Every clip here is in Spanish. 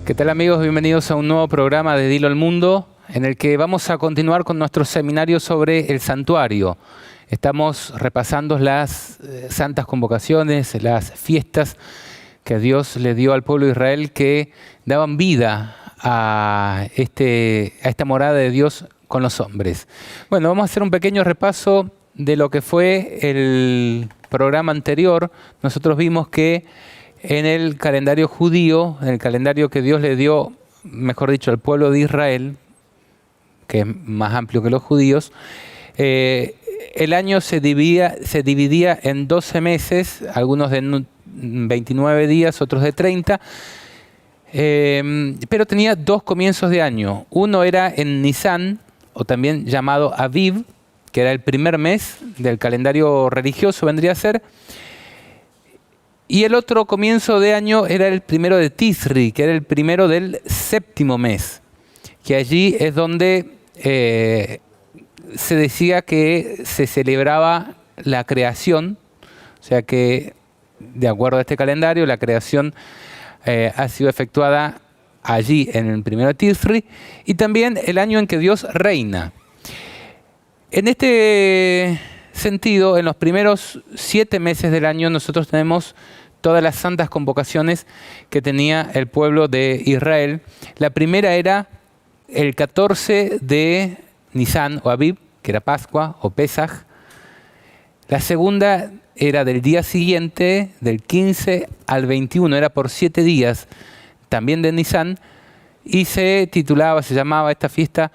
¿Qué tal, amigos? Bienvenidos a un nuevo programa de Dilo al Mundo, en el que vamos a continuar con nuestro seminario sobre el santuario. Estamos repasando las santas convocaciones, las fiestas que Dios le dio al pueblo de Israel que daban vida a esta morada de Dios con los hombres. Bueno, vamos a hacer un pequeño repaso de lo que fue el programa anterior. Nosotros vimos que en el calendario judío, en el calendario que Dios le dio, mejor dicho, al pueblo de Israel, que es más amplio que los judíos, el año se dividía en 12 meses, algunos de 29 días, otros de 30, pero tenía dos comienzos de año. Uno era en Nisan, o también llamado Aviv, que era el primer mes del calendario religioso, vendría a ser. Y el otro comienzo de año era el primero de Tisri, que era el primero del séptimo mes, que allí es donde se decía que se celebraba la creación, o sea que, de acuerdo a este calendario, la creación ha sido efectuada allí en el primero de Tisri, y también el año en que Dios reina. En este sentido, en los primeros 7 meses del año nosotros tenemos todas las santas convocaciones que tenía el pueblo de Israel. La primera era el 14 de Nisan o Aviv, que era Pascua o Pesaj. La segunda era del día siguiente, del 15 al 21, era por 7 días, también de Nisan, y se llamaba esta fiesta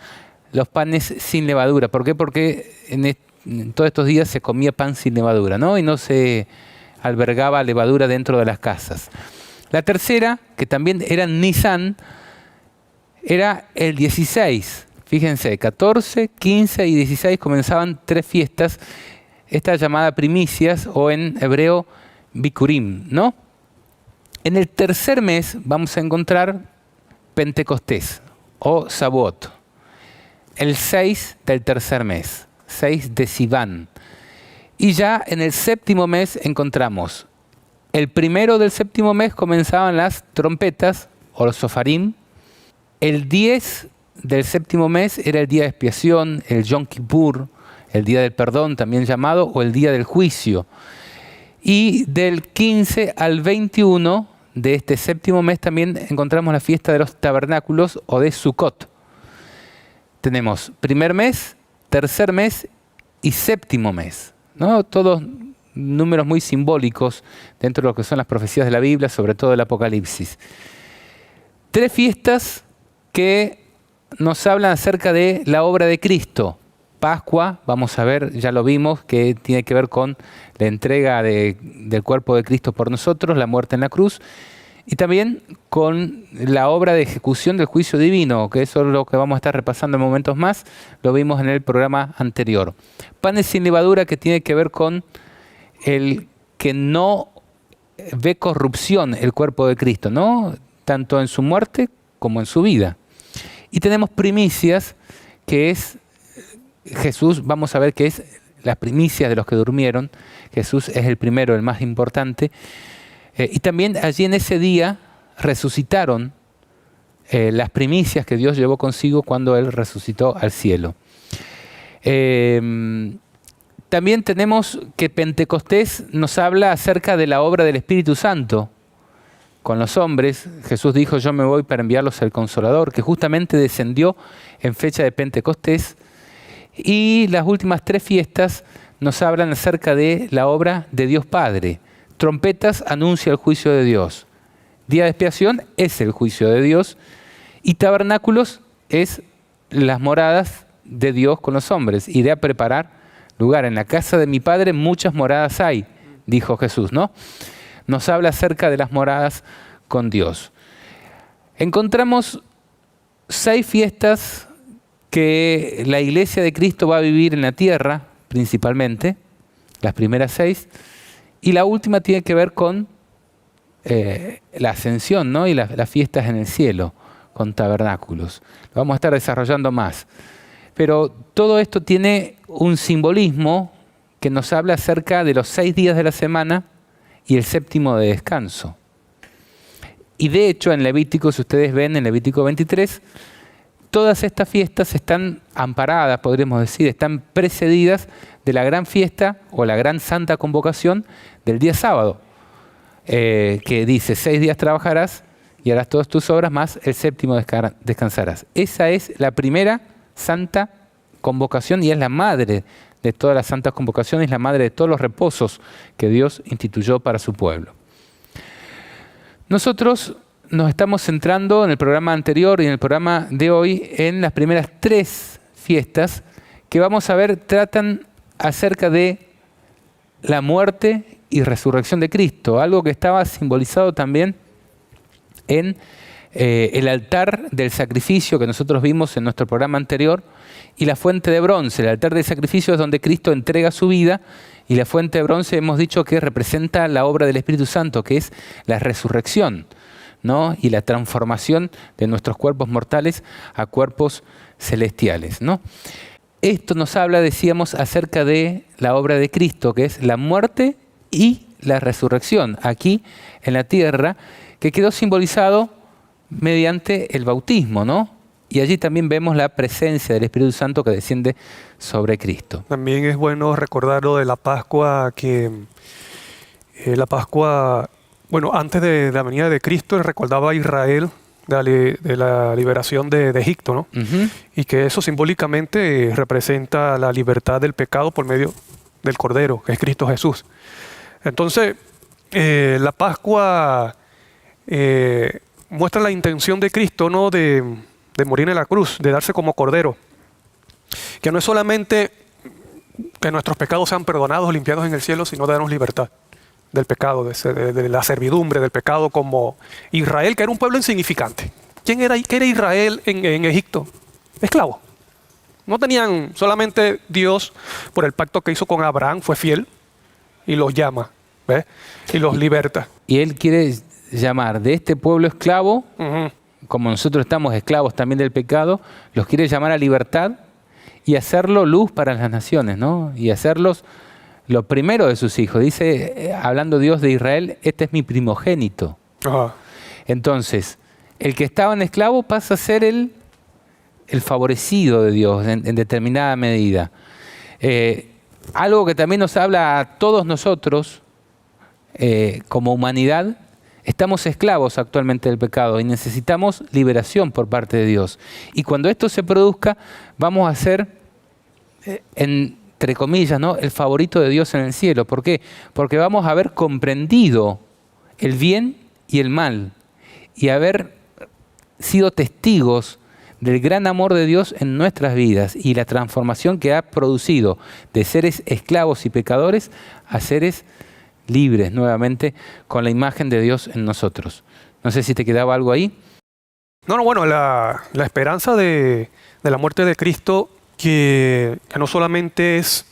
los panes sin levadura. ¿Por qué? Porque en todos estos días se comía pan sin levadura, ¿no? Y no se albergaba levadura dentro de las casas. La tercera, que también era Nisan, era el 16. Fíjense, 14, 15 y 16 comenzaban 3 fiestas, esta llamada primicias o en hebreo Bikurim, ¿no? En el tercer mes vamos a encontrar Pentecostés o Shavuot, el 6 del tercer mes, 6 de Sivan. Y ya en el séptimo mes encontramos, el primero del séptimo mes comenzaban las trompetas o los sofarim. El 10 del séptimo mes era el día de expiación, el Yom Kippur, el día del perdón también llamado, o el día del juicio. Y del 15 al 21 de este séptimo mes también encontramos la fiesta de los tabernáculos o de Sukkot. Tenemos primer mes, tercer mes y séptimo mes, ¿no? Todos números muy simbólicos dentro de lo que son las profecías de la Biblia, sobre todo el Apocalipsis. 3 fiestas que nos hablan acerca de la obra de Cristo. Pascua, vamos a ver, ya lo vimos, que tiene que ver con la entrega del cuerpo de Cristo por nosotros, la muerte en la cruz, y también con la obra de ejecución del juicio divino, que eso es lo que vamos a estar repasando en momentos más, lo vimos en el programa anterior. Panes sin levadura, que tiene que ver con el que no ve corrupción el cuerpo de Cristo, ¿no? Tanto en su muerte como en su vida. Y tenemos primicias, que es Jesús, vamos a ver que es las primicias de los que durmieron. Jesús es el primero, el más importante. Y también allí en ese día resucitaron las primicias que Dios llevó consigo cuando Él resucitó al cielo. También tenemos que Pentecostés nos habla acerca de la obra del Espíritu Santo con los hombres. Jesús dijo: yo me voy para enviarlos al Consolador, que justamente descendió en fecha de Pentecostés. Y las últimas 3 fiestas nos hablan acerca de la obra de Dios Padre. Trompetas anuncia el juicio de Dios. Día de expiación es el juicio de Dios. Y tabernáculos es las moradas de Dios con los hombres. Iré a preparar lugar. En la casa de mi Padre muchas moradas hay, dijo Jesús, ¿no? Nos habla acerca de las moradas con Dios. Encontramos 6 fiestas que la Iglesia de Cristo va a vivir en la tierra, principalmente, las primeras 6, y la última tiene que ver con la ascensión, ¿no? Y las fiestas en el cielo, con tabernáculos. Lo vamos a estar desarrollando más. Pero todo esto tiene un simbolismo que nos habla acerca de los 6 días de la semana y el séptimo de descanso. Y de hecho en Levítico, si ustedes ven en Levítico 23, todas estas fiestas están amparadas, podríamos decir, están precedidas de la gran fiesta o la gran santa convocación del día sábado, que dice 6 días trabajarás y harás todas tus obras, más el séptimo descansarás. Esa es la primera santa convocación y es la madre de todas las santas convocaciones, la madre de todos los reposos que Dios instituyó para su pueblo. Nosotros nos estamos centrando en el programa anterior y en el programa de hoy en las primeras 3 fiestas que vamos a ver tratan acerca de la muerte y resurrección de Cristo, algo que estaba simbolizado también en el altar del sacrificio que nosotros vimos en nuestro programa anterior y la fuente de bronce. El altar del sacrificio es donde Cristo entrega su vida y la fuente de bronce hemos dicho que representa la obra del Espíritu Santo, que es la resurrección, ¿no? Y la transformación de nuestros cuerpos mortales a cuerpos celestiales, ¿no? Esto nos habla, decíamos, acerca de la obra de Cristo, que es la muerte y la resurrección aquí en la tierra, que quedó simbolizado mediante el bautismo, ¿no? Y allí también vemos la presencia del Espíritu Santo que desciende sobre Cristo. También es bueno recordar lo de la Pascua, que la Pascua, bueno, antes de la venida de Cristo, recordaba a Israel de la liberación de Egipto, ¿no? Y que eso simbólicamente representa la libertad del pecado por medio del Cordero, que es Cristo Jesús. Entonces, la Pascua muestra la intención de Cristo, ¿no? De morir en la cruz, de darse como Cordero. Que no es solamente que nuestros pecados sean perdonados, limpiados en el cielo, sino de darnos libertad del pecado, de la servidumbre del pecado, como Israel, que era un pueblo insignificante. ¿Qué era Israel en Egipto? Esclavo. No tenían solamente Dios, por el pacto que hizo con Abraham, fue fiel y los llama, ¿ves? Y los liberta. Y Él quiere llamar de este pueblo esclavo, como nosotros estamos esclavos también del pecado, los quiere llamar a libertad y hacerlo luz para las naciones, ¿no? Y hacerlos lo primero de sus hijos. Dice, hablando Dios de Israel, este es mi primogénito. Ajá. Entonces, el que estaba en esclavo pasa a ser el favorecido de Dios en determinada medida. Algo que también nos habla a todos nosotros, como humanidad, estamos esclavos actualmente del pecado y necesitamos liberación por parte de Dios. Y cuando esto se produzca, vamos a ser, entre comillas, ¿no?, el favorito de Dios en el cielo. ¿Por qué? Porque vamos a haber comprendido el bien y el mal y haber sido testigos del gran amor de Dios en nuestras vidas y la transformación que ha producido de seres esclavos y pecadores a seres libres nuevamente con la imagen de Dios en nosotros. No sé si te quedaba algo ahí. No, bueno, la esperanza de la muerte de Cristo, que no solamente es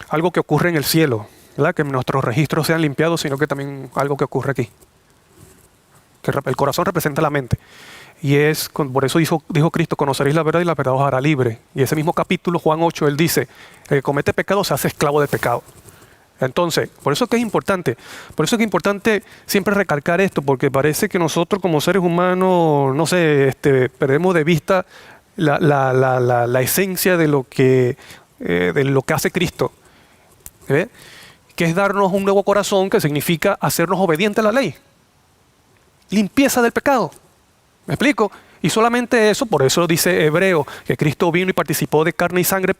algo que ocurre en el cielo, ¿verdad? Que nuestros registros sean limpiados, sino que también algo que ocurre aquí. Que el corazón representa la mente. Y por eso dijo Cristo, conoceréis la verdad y la verdad os hará libre. Y ese mismo capítulo, Juan 8, él dice, el que comete pecado se hace esclavo del pecado. Entonces, por eso es que es importante siempre recalcar esto, porque parece que nosotros como seres humanos, no sé, perdemos de vista la esencia de lo que hace Cristo, ¿ve? Que es darnos un nuevo corazón, que significa hacernos obedientes a la ley. Limpieza del pecado. ¿Me explico? Y solamente eso, por eso dice Hebreo, que Cristo vino y participó de carne y sangre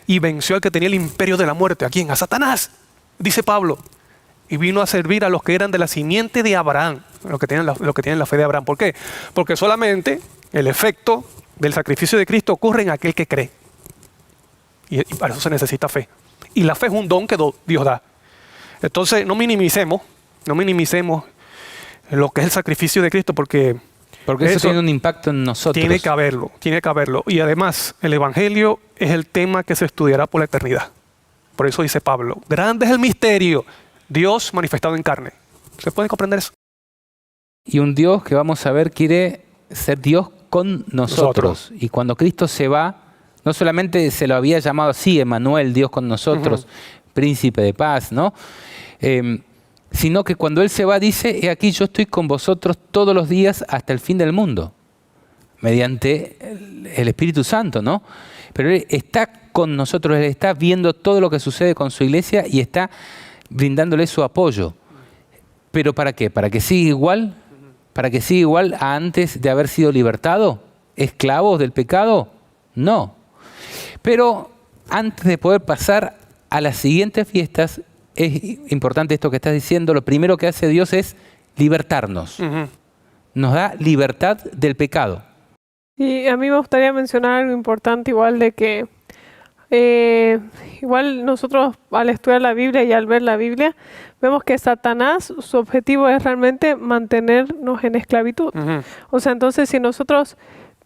y venció al que tenía el imperio de la muerte. ¿A quién? A Satanás, dice Pablo. Y vino a servir a los que eran de la simiente de Abraham, los que tienen la fe de Abraham. ¿Por qué? Porque solamente el efecto del sacrificio de Cristo ocurre en aquel que cree. Y para eso se necesita fe. Y la fe es un don que Dios da. Entonces, no minimicemos lo que es el sacrificio de Cristo, porque eso tiene un impacto en nosotros. Tiene que haberlo. Y además, el Evangelio es el tema que se estudiará por la eternidad. Por eso dice Pablo, grande es el misterio, Dios manifestado en carne. ¿Se puede comprender eso? Y un Dios que vamos a ver quiere ser Dios con nosotros. Y cuando Cristo se va, no solamente se lo había llamado así, Emmanuel, Dios con nosotros, príncipe de paz, ¿no? sino que cuando Él se va dice, he aquí yo estoy con vosotros todos los días hasta el fin del mundo, mediante el Espíritu Santo, ¿no? Pero Él está con nosotros, Él está viendo todo lo que sucede con su iglesia y está brindándole su apoyo. ¿Pero para qué? ¿Para que siga igual? ¿Para que siga igual a antes de haber sido libertado? ¿Esclavos del pecado? No. Pero antes de poder pasar a las siguientes fiestas, es importante esto que estás diciendo, lo primero que hace Dios es libertarnos. Nos da libertad del pecado. Y a mí me gustaría mencionar algo importante igual de que igual nosotros al estudiar la Biblia y al ver la Biblia, vemos que Satanás, su objetivo es realmente mantenernos en esclavitud. O sea, entonces si nosotros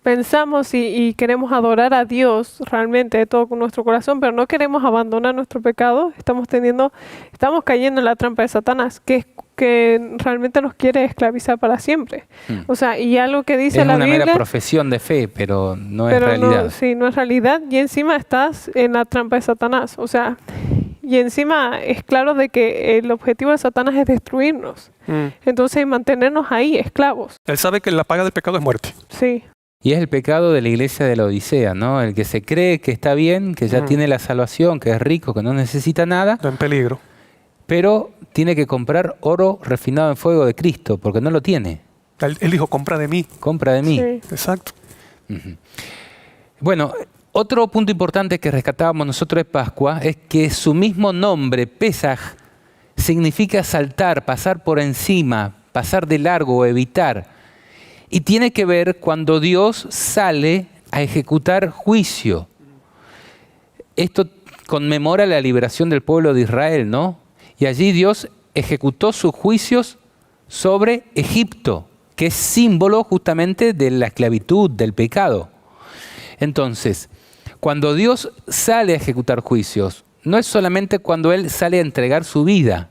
pensamos y queremos adorar a Dios realmente de todo con nuestro corazón, pero no queremos abandonar nuestro pecado, estamos cayendo en la trampa de Satanás, que realmente nos quiere esclavizar para siempre. O sea, y algo que dice la Biblia... Es una mera profesión de fe, pero no es realidad. No es realidad, y encima estás en la trampa de Satanás. O sea, y encima es claro de que el objetivo de Satanás es destruirnos. Entonces, mantenernos ahí, esclavos. Él sabe que la paga del pecado es muerte. Sí. Y es el pecado de la iglesia de la Odisea, ¿no? El que se cree que está bien, que ya tiene la salvación, que es rico, que no necesita nada. Está en peligro. Pero tiene que comprar oro refinado en fuego de Cristo, porque no lo tiene. Él dijo, compra de mí. Compra de mí. Sí. Exacto. Bueno, otro punto importante que rescatábamos nosotros de Pascua es que su mismo nombre, Pesaj, significa saltar, pasar por encima, pasar de largo o evitar. Y tiene que ver cuando Dios sale a ejecutar juicio. Esto conmemora la liberación del pueblo de Israel, ¿no? Y allí Dios ejecutó sus juicios sobre Egipto, que es símbolo justamente de la esclavitud, del pecado. Entonces, cuando Dios sale a ejecutar juicios, no es solamente cuando Él sale a entregar su vida.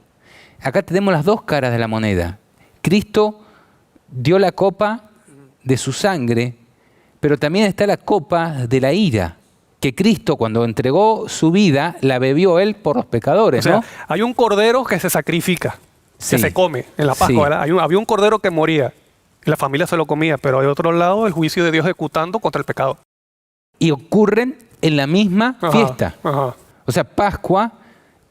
Acá tenemos las dos caras de la moneda. Cristo dio la copa de su sangre, pero también está la copa de la ira, que Cristo cuando entregó su vida, la bebió Él por los pecadores, O sea, ¿no? hay un cordero que se sacrifica, Sí. que se come en la Pascua, Sí. ¿verdad? Había un cordero que moría y la familia se lo comía, pero hay otro lado el juicio de Dios ejecutando contra el pecado. Y ocurren en la misma fiesta. Ajá. O sea, Pascua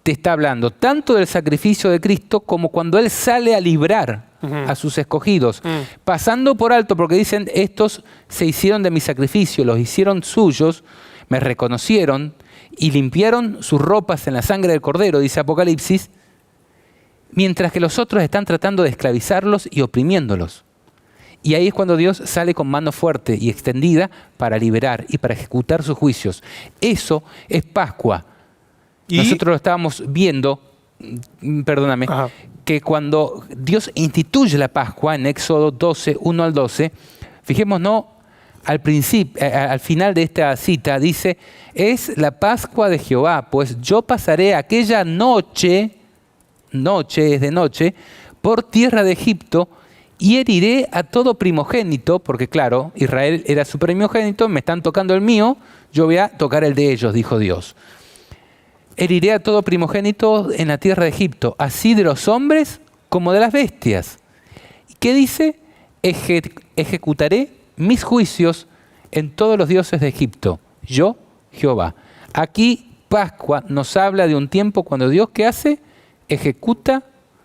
te está hablando tanto del sacrificio de Cristo como cuando Él sale a librar a sus escogidos, pasando por alto, porque dicen, estos se hicieron de mi sacrificio, los hicieron suyos, me reconocieron y limpiaron sus ropas en la sangre del Cordero, dice Apocalipsis, mientras que los otros están tratando de esclavizarlos y oprimiéndolos. Y ahí es cuando Dios sale con mano fuerte y extendida para liberar y para ejecutar sus juicios. Eso es Pascua. Y- Nosotros lo estábamos viendo, perdóname, Ajá. que cuando Dios instituye la Pascua en Éxodo 12, 1 al 12, fijémonos al principio, al final de esta cita, dice, es la Pascua de Jehová, pues yo pasaré aquella noche es de noche, por tierra de Egipto, y heriré a todo primogénito, porque claro, Israel era su primogénito, me están tocando el mío, yo voy a tocar el de ellos, dijo Dios. Heriré a todo primogénito en la tierra de Egipto, así de los hombres como de las bestias. ¿Qué dice? Ejecutaré mis juicios en todos los dioses de Egipto, yo, Jehová. Aquí Pascua nos habla de un tiempo cuando Dios, ¿qué hace? Ejecuta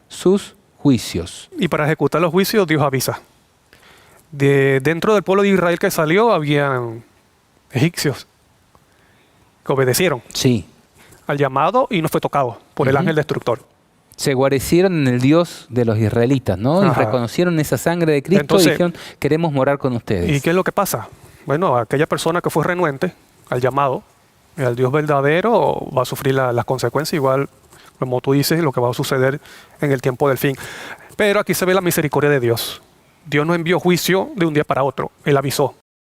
sus juicios. Y para ejecutar los juicios, Dios avisa. Dentro del pueblo de Israel que salió, habían egipcios que obedecieron Sí. al llamado y no fue tocado por el ángel destructor. Se guarecieron en el Dios de los israelitas, ¿no? Y Ajá. reconocieron esa sangre de Cristo Entonces, y dijeron, queremos morar con ustedes. ¿Y qué es lo que pasa? Bueno, aquella persona que fue renuente al llamado, al Dios verdadero, va a sufrir las consecuencias, igual como tú dices, lo que va a suceder en el tiempo del fin. Pero aquí se ve la misericordia de Dios. Dios no envió juicio de un día para otro, Él avisó.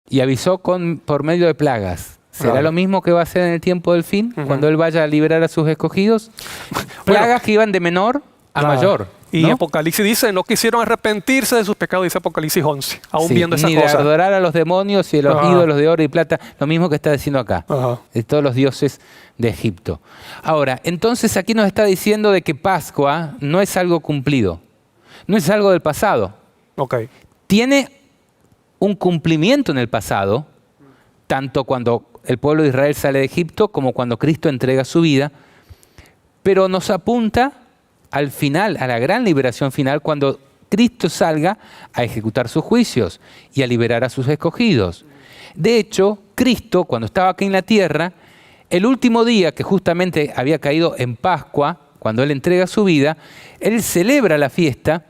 Y avisó por medio de plagas. ¿Será Claro. lo mismo que va a hacer en el tiempo del fin? Ujú. Cuando Él vaya a liberar a sus escogidos. Plagas que iban de menor a Claro. mayor. Y ¿no? Apocalipsis dice, no quisieron arrepentirse de sus pecados, dice Apocalipsis 11, aún Sí, viendo esa ni de cosa. adorar a los demonios y a los Ajá. ídolos de oro y plata, lo mismo que está diciendo acá, Ajá. de todos los dioses de Egipto. Ahora, entonces aquí nos está diciendo de que Pascua no es algo cumplido, no es algo del pasado. Ok. Tiene un cumplimiento en el pasado, tanto cuando el pueblo de Israel sale de Egipto como cuando Cristo entrega su vida, pero nos apunta al final, a la gran liberación final, cuando Cristo salga a ejecutar sus juicios y a liberar a sus escogidos. De hecho, Cristo, cuando estaba aquí en la tierra, el último día que justamente había caído en Pascua, cuando Él entrega su vida, Él celebra la fiesta.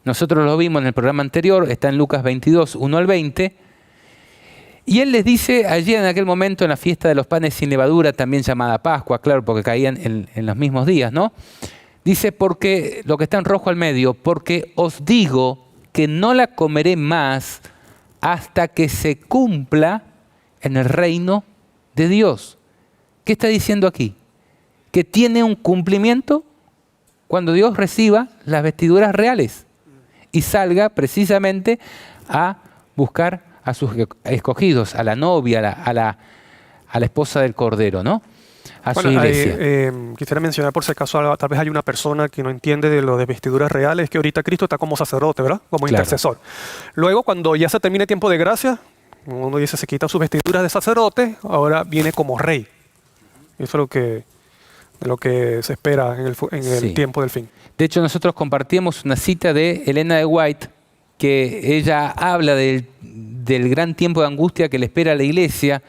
Nosotros lo vimos en el programa anterior, está en Lucas 22, 1 al 20. Y Él les dice allí en aquel momento, en la fiesta de los panes sin levadura, también llamada Pascua, claro, porque caían en los mismos días, ¿no? Dice, porque, lo que está en rojo al medio, porque os digo que no la comeré más hasta que se cumpla en el reino de Dios. ¿Qué está diciendo aquí? Que tiene un cumplimiento cuando Dios reciba las vestiduras reales y salga precisamente a buscar a sus escogidos, a la novia, a la esposa del Cordero, ¿no? A su iglesia. Quisiera mencionar por si acaso, tal vez hay una persona que no entiende de lo de vestiduras reales, que ahorita Cristo está como sacerdote, ¿verdad? Como Claro. intercesor. Luego, cuando ya se termine el tiempo de gracia, uno dice, se quita sus vestiduras de sacerdote, ahora viene como rey. Eso es lo que se espera en el Sí. tiempo del fin. De hecho, nosotros compartíamos una cita de Elena de White, que ella habla del gran tiempo de angustia que le espera a la iglesia.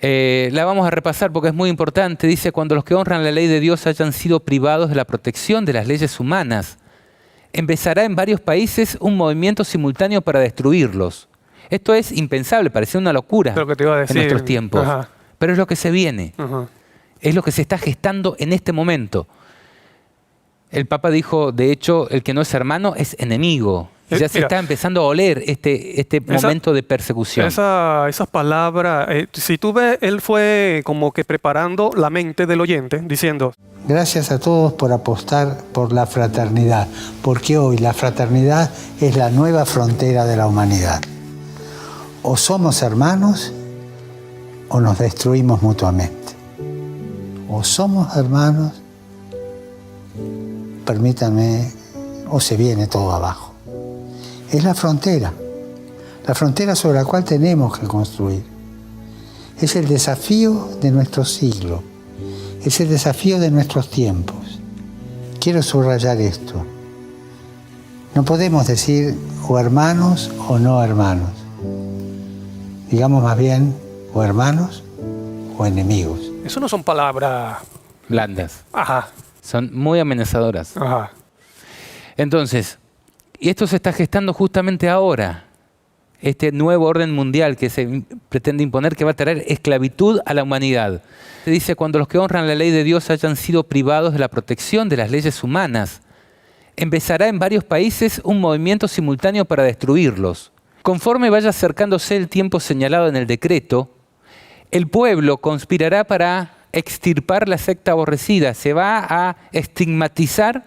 La vamos a repasar porque es muy importante. Dice, cuando los que honran la ley de Dios hayan sido privados de la protección de las leyes humanas, empezará en varios países un movimiento simultáneo para destruirlos. Esto es impensable, parecía una locura Es lo que te iba a decir. en nuestros tiempos. Ajá. Pero es lo que se viene. Ajá. Es lo que se está gestando en este momento. El Papa dijo, de hecho, el que no es hermano es enemigo. Ya se Mira, está empezando a oler este momento de persecución. Esas palabras, si tú ves, él fue como que preparando la mente del oyente, diciendo, Gracias a todos por apostar por la fraternidad, porque hoy la fraternidad es la nueva frontera de la humanidad. O somos hermanos o nos destruimos mutuamente. O somos hermanos, permítanme, o se viene todo abajo. Es la frontera sobre la cual tenemos que construir. Es el desafío de nuestro siglo. Es el desafío de nuestros tiempos. Quiero subrayar esto. No podemos decir o hermanos o no hermanos. Digamos más bien o hermanos o enemigos. eso no son palabras, Blandas. ajá, Son muy amenazadoras. ajá. Entonces, y esto se está gestando justamente ahora. Este nuevo orden mundial que se pretende imponer, que va a traer esclavitud a la humanidad. Se dice, cuando los que honran la ley de Dios hayan sido privados de la protección de las leyes humanas, empezará en varios países un movimiento simultáneo para destruirlos. Conforme vaya acercándose el tiempo señalado en el decreto, el pueblo conspirará para extirpar la secta aborrecida. Se va a estigmatizar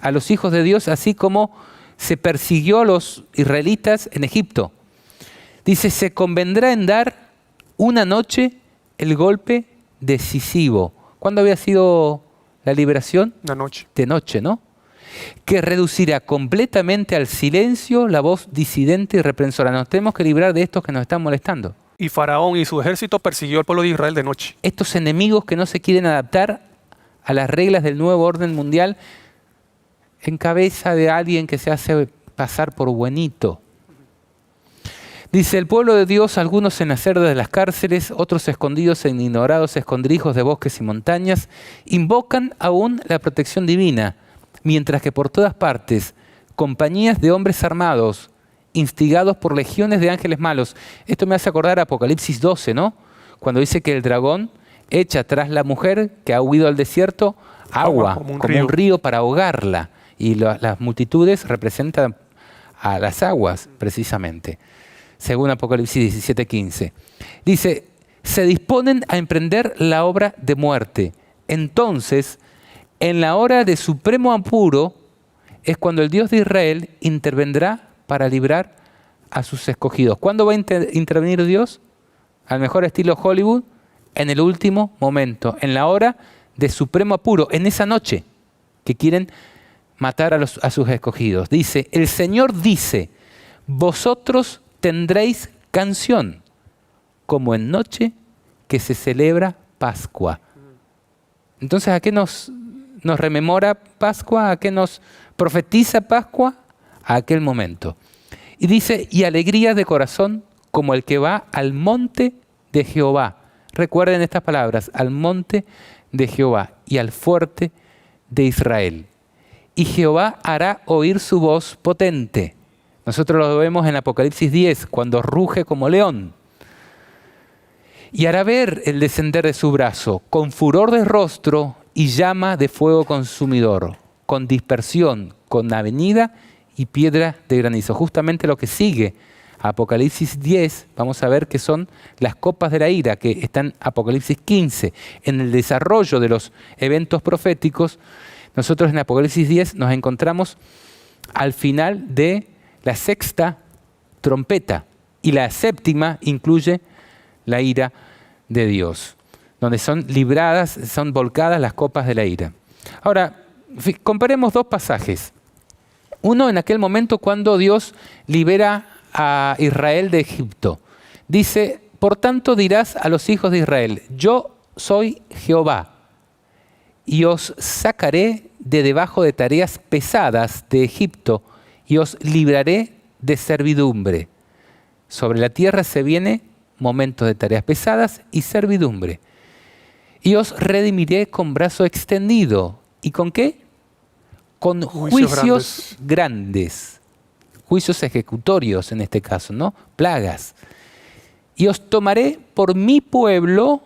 a los hijos de Dios, así como se persiguió a los israelitas en Egipto. Dice, se convendrá en dar una noche el golpe decisivo. ¿Cuándo había sido la liberación? Una noche. De noche, ¿no? Que reducirá completamente al silencio la voz disidente y reprensora. Nos tenemos que librar de estos que nos están molestando. Y Faraón y su ejército persiguió al pueblo de Israel de noche. Estos enemigos que no se quieren adaptar a las reglas del nuevo orden mundial en cabeza de alguien que se hace pasar por buenito. Dice, el pueblo de Dios, algunos en las cerdas de las cárceles, otros escondidos en ignorados escondrijos de bosques y montañas, invocan aún la protección divina, mientras que por todas partes, compañías de hombres armados, instigados por legiones de ángeles malos. Esto me hace acordar a Apocalipsis 12, ¿no? Cuando dice que el dragón echa tras la mujer que ha huido al desierto agua, como un río para ahogarla. Y las multitudes representan a las aguas, precisamente, según Apocalipsis 17:15. Dice, se disponen a emprender la obra de muerte. Entonces, en la hora de supremo apuro, es cuando el Dios de Israel intervendrá para librar a sus escogidos. ¿Cuándo va a intervenir Dios? Al mejor estilo Hollywood, en el último momento, en la hora de supremo apuro, en esa noche que quieren matar a sus escogidos. Dice, el Señor dice, vosotros tendréis canción, como en noche que se celebra Pascua. Entonces, ¿a qué nos rememora Pascua? ¿A qué nos profetiza Pascua? A aquel momento. Y dice, y alegría de corazón como el que va al monte de Jehová. Recuerden estas palabras, al monte de Jehová y al fuerte de Israel. Y Jehová hará oír su voz potente. Nosotros lo vemos en Apocalipsis 10, cuando ruge como león. Y hará ver el descender de su brazo, con furor de rostro y llama de fuego consumidor, con dispersión, con avenida y piedra de granizo. Justamente lo que sigue Apocalipsis 10, vamos a ver que son las copas de la ira, que están en Apocalipsis 15. En el desarrollo de los eventos proféticos, nosotros en Apocalipsis 10 nos encontramos al final de la sexta trompeta, y la séptima incluye la ira de Dios, donde son libradas, son volcadas las copas de la ira. Ahora, comparemos dos pasajes. Uno en aquel momento cuando Dios libera a Israel de Egipto. Dice, por tanto dirás a los hijos de Israel, yo soy Jehová, y os sacaré de debajo de tareas pesadas de Egipto, y os libraré de servidumbre. Sobre la tierra se viene momentos de tareas pesadas y servidumbre. Y os redimiré con brazo extendido. ¿Y con qué? Con juicios grandes. Juicios ejecutorios en este caso, ¿no? Plagas. Y os tomaré por mi pueblo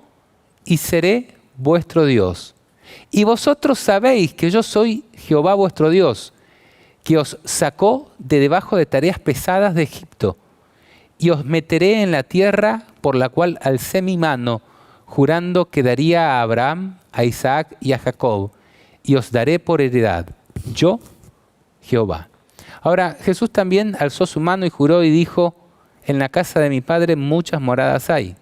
y seré vuestro Dios. Y vosotros sabéis que yo soy Jehová vuestro Dios, que os sacó de debajo de tareas pesadas de Egipto. Y os meteré en la tierra por la cual alcé mi mano, jurando que daría a Abraham, a Isaac y a Jacob, y os daré por heredad, yo, Jehová. Ahora, Jesús también alzó su mano y juró y dijo, en la casa de mi Padre muchas moradas hay.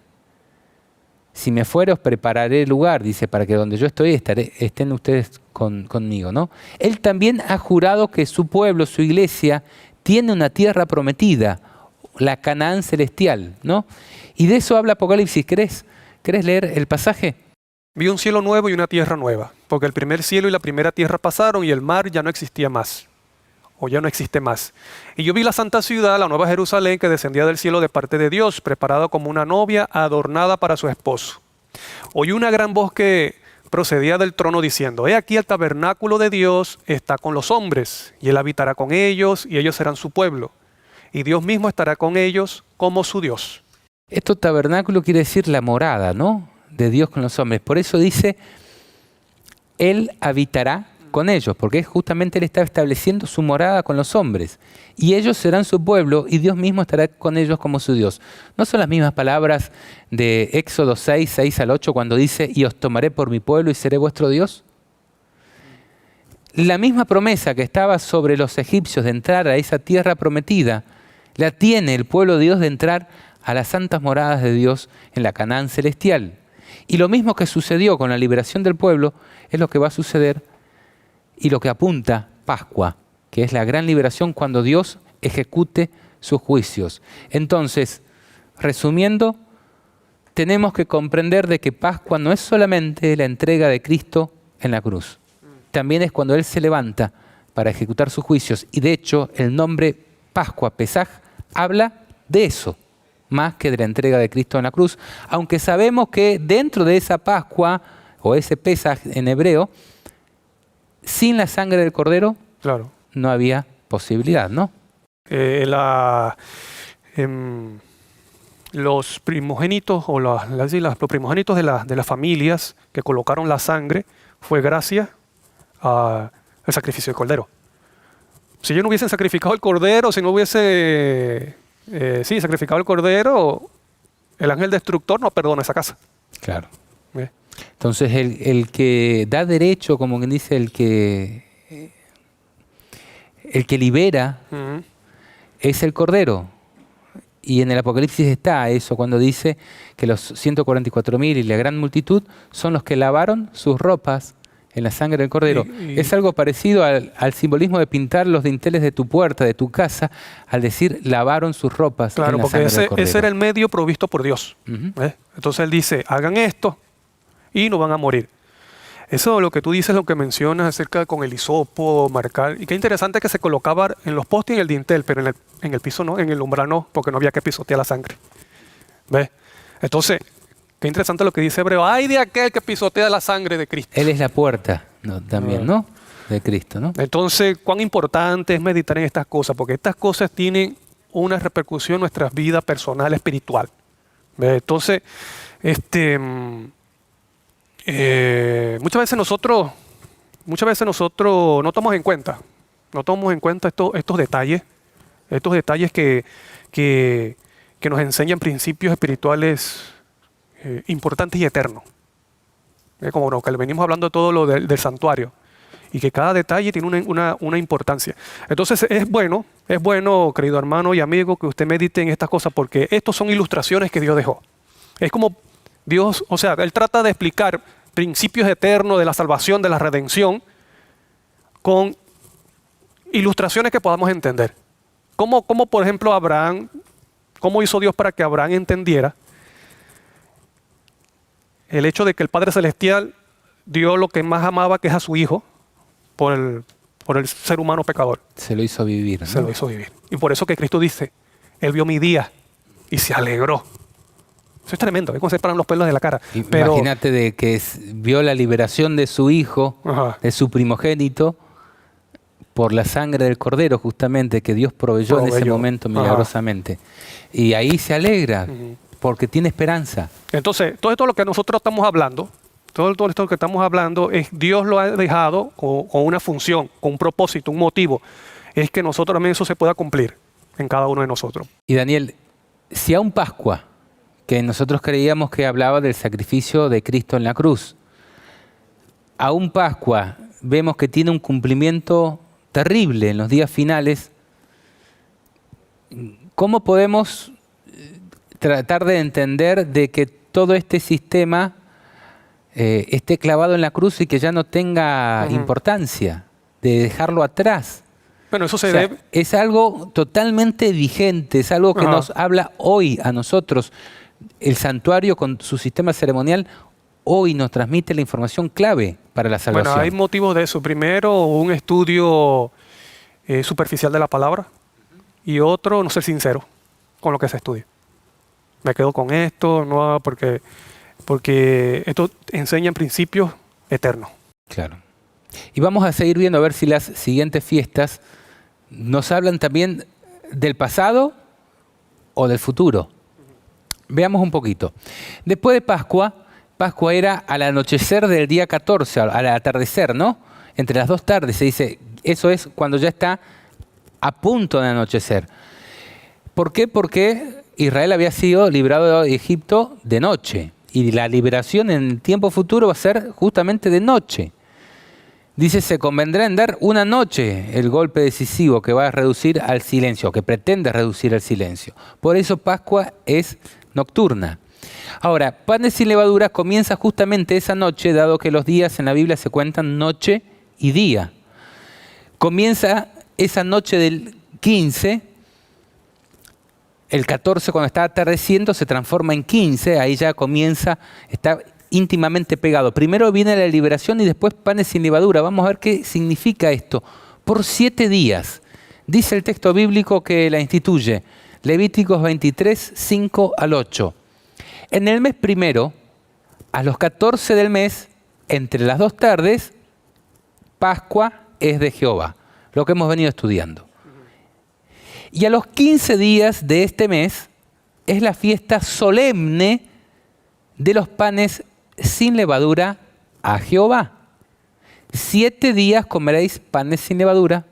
Si me fuere os prepararé lugar, dice, para que donde yo estoy estén ustedes conmigo, ¿no? Él también ha jurado que su pueblo, su iglesia, tiene una tierra prometida, la Canaán celestial, ¿no? Y de eso habla Apocalipsis. ¿Querés leer el pasaje? Vi un cielo nuevo y una tierra nueva, porque el primer cielo y la primera tierra pasaron y el mar ya no existía más, o ya no existe más. Y yo vi la santa ciudad, la nueva Jerusalén, que descendía del cielo de parte de Dios, preparada como una novia adornada para su esposo. Oí una gran voz que procedía del trono diciendo, he aquí el tabernáculo de Dios está con los hombres, y él habitará con ellos, y ellos serán su pueblo. Y Dios mismo estará con ellos como su Dios. Esto tabernáculo quiere decir la morada, ¿no? De Dios con los hombres. Por eso dice, Él habitará con ellos, porque justamente Él está estableciendo su morada con los hombres. Y ellos serán su pueblo y Dios mismo estará con ellos como su Dios. ¿No son las mismas palabras de Éxodo 6, 6 al 8, cuando dice, y os tomaré por mi pueblo y seré vuestro Dios? La misma promesa que estaba sobre los egipcios de entrar a esa tierra prometida, la tiene el pueblo de Dios de entrar a las santas moradas de Dios en la Canaán celestial. Y lo mismo que sucedió con la liberación del pueblo es lo que va a suceder y lo que apunta Pascua, que es la gran liberación cuando Dios ejecute sus juicios. Entonces, resumiendo, tenemos que comprender de que Pascua no es solamente la entrega de Cristo en la cruz. También es cuando Él se levanta para ejecutar sus juicios. Y de hecho, el nombre Pascua, Pesaj, habla de eso, más que de la entrega de Cristo en la cruz. Aunque sabemos que dentro de esa Pascua, o ese Pesaj en hebreo, sin la sangre del Cordero, claro, no había posibilidad, ¿no? Los primogénitos, o los primogénitos de las familias que colocaron la sangre, fue gracias al sacrificio del Cordero. Si ellos no hubiesen sacrificado el Cordero, si no hubiese sacrificado el Cordero, el ángel destructor no perdona esa casa. Claro. Entonces el que da derecho, como quien dice, el que libera es el Cordero. Y en el Apocalipsis está eso cuando dice que los 144.000 y la gran multitud son los que lavaron sus ropas en la sangre del Cordero. Es algo parecido al simbolismo de pintar los dinteles de tu puerta, de tu casa, al decir lavaron sus ropas en la sangre del Cordero. Claro, porque ese era el medio provisto por Dios. Entonces Él dice, hagan esto y no van a morir. Eso, lo que tú dices, lo que mencionas acerca con el hisopo, marcar, y qué interesante que se colocaba en los postes y en el dintel, pero en el piso no, en el umbral no, porque no había que pisotear la sangre. ¿Ves? Entonces, qué interesante lo que dice Hebreo. ¡Ay de aquel que pisotea la sangre de Cristo! Él es la puerta también, ¿no? De Cristo, ¿no? Entonces, cuán importante es meditar en estas cosas, porque estas cosas tienen una repercusión en nuestra vida personal, espiritual. ¿Ves? Entonces, muchas veces nosotros no tomamos en cuenta estos detalles que nos enseñan principios espirituales importantes y eternos. Como lo que venimos hablando de todo lo del santuario, y que cada detalle tiene una importancia. Entonces es bueno, querido hermano y amigo, que usted medite en estas cosas, porque estos son ilustraciones que Dios dejó. Es como Dios, o sea, Él trata de explicar principios eternos de la salvación, de la redención, con ilustraciones que podamos entender. Como por ejemplo Abraham, cómo hizo Dios para que Abraham entendiera el hecho de que el Padre Celestial dio lo que más amaba, que es a su Hijo, por el ser humano pecador. Se lo hizo vivir, ¿no? Se lo hizo vivir. Y por eso que Cristo dice, Él vio mi día y se alegró. Eso es tremendo, es como se paran los pelos de la cara. Imagínate de que vio la liberación de su hijo, de su primogénito, por la sangre del Cordero, justamente, que Dios proveyó en ese momento milagrosamente. Y ahí se alegra, porque tiene esperanza. Entonces, todo esto lo que nosotros estamos hablando, todo esto que estamos hablando, es Dios lo ha dejado con una función, con un propósito, un motivo. Es que nosotros también eso se pueda cumplir en cada uno de nosotros. Y Daniel, si aún Pascua, que nosotros creíamos que hablaba del sacrificio de Cristo en la cruz, aún Pascua vemos que tiene un cumplimiento terrible en los días finales, ¿cómo podemos tratar de entender de que todo este sistema esté clavado en la cruz y que ya no tenga importancia, de dejarlo atrás? Bueno, eso se debe. Es algo totalmente vigente, es algo que nos habla hoy a nosotros. El santuario con su sistema ceremonial hoy nos transmite la información clave para la salvación. Bueno, hay motivos de eso. Primero, un estudio superficial de la palabra, y otro, no ser sincero con lo que se estudia. Me quedo con esto, no, porque esto enseña principios eternos. Claro. Y vamos a seguir viendo a ver si las siguientes fiestas nos hablan también del pasado o del futuro. Veamos un poquito. Después de Pascua era al anochecer del día 14, al atardecer, ¿no? Entre las dos tardes, se dice, eso es cuando ya está a punto de anochecer. ¿Por qué? Porque Israel había sido librado de Egipto de noche, y la liberación en el tiempo futuro va a ser justamente de noche. Dice, se convendrá en dar una noche el golpe decisivo que va a reducir al silencio, que pretende reducir al silencio. Por eso Pascua es nocturna. Ahora, Panes sin levadura comienza justamente esa noche, dado que los días en la Biblia se cuentan noche y día. Comienza esa noche del 15, el 14 cuando está atardeciendo se transforma en 15, ahí ya comienza, está íntimamente pegado. Primero viene la liberación y después Panes sin levadura. Vamos a ver qué significa esto. Por 7 días, dice el texto bíblico que la instituye, Levíticos 23, 5 al 8. En el mes primero, a los 14 del mes, entre las 2 tardes, Pascua es de Jehová, lo que hemos venido estudiando. Y a los 15 días de este mes es la fiesta solemne de los panes sin levadura a Jehová. 7 días comeréis panes sin levadura.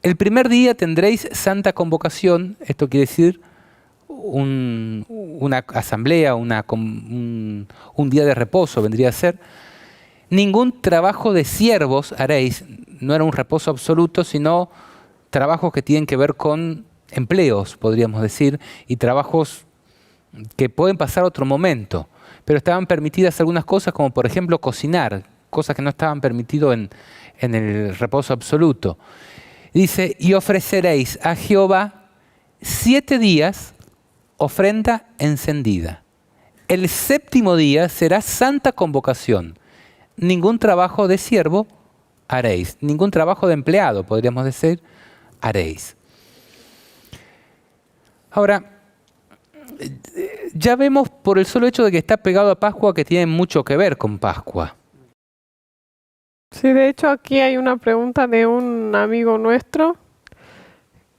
El primer día tendréis santa convocación, esto quiere decir una asamblea, un día de reposo vendría a ser. Ningún trabajo de siervos haréis, no era un reposo absoluto, sino trabajos que tienen que ver con empleos, podríamos decir, y trabajos que pueden pasar a otro momento. Pero estaban permitidas algunas cosas, como por ejemplo cocinar, cosas que no estaban permitidas en el reposo absoluto. Dice, y ofreceréis a Jehová 7 días ofrenda encendida. El 7º día será santa convocación. Ningún trabajo de siervo haréis. Ningún trabajo de empleado, podríamos decir, haréis. Ahora, ya vemos por el solo hecho de que está pegado a Pascua que tiene mucho que ver con Pascua. Sí, de hecho aquí hay una pregunta de un amigo nuestro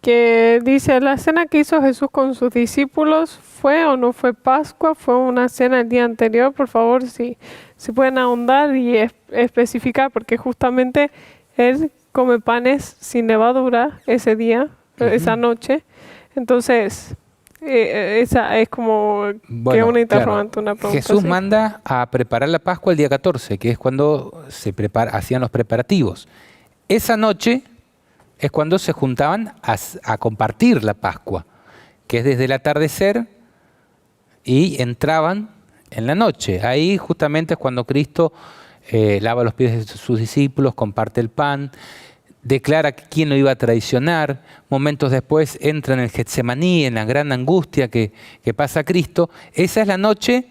que dice, ¿la cena que hizo Jesús con sus discípulos fue o no fue Pascua? ¿Fue una cena el día anterior? Por favor, si pueden ahondar y especificar, porque justamente Él come panes sin levadura ese día, esa noche. Entonces, esa es como que una interrogante, una pregunta. Jesús así manda a preparar la Pascua el día 14, que es cuando hacían los preparativos. Esa noche es cuando se juntaban a compartir la Pascua, que es desde el atardecer y entraban en la noche. Ahí justamente es cuando Cristo lava los pies de sus discípulos, comparte el pan, declara quién lo iba a traicionar. Momentos después entra en el Getsemaní, en la gran angustia que pasa Cristo. Esa es la noche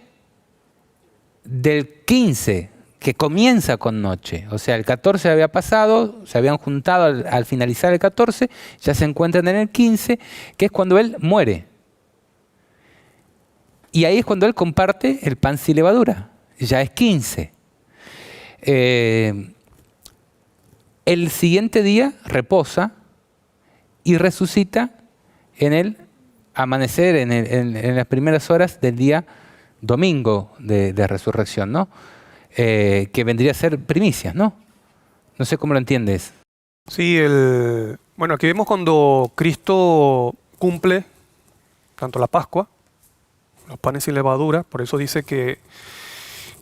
del 15, que comienza con noche. O sea, el 14 había pasado, se habían juntado al finalizar el 14, ya se encuentran en el 15, que es cuando Él muere. Y ahí es cuando Él comparte el pan sin levadura. Ya es 15. El siguiente día reposa y resucita en el amanecer, en las primeras horas del día domingo de resurrección, ¿no? Que vendría a ser primicias, ¿no? No sé cómo lo entiendes. Sí, bueno, aquí vemos cuando Cristo cumple tanto la Pascua, los panes sin levadura, por eso dice que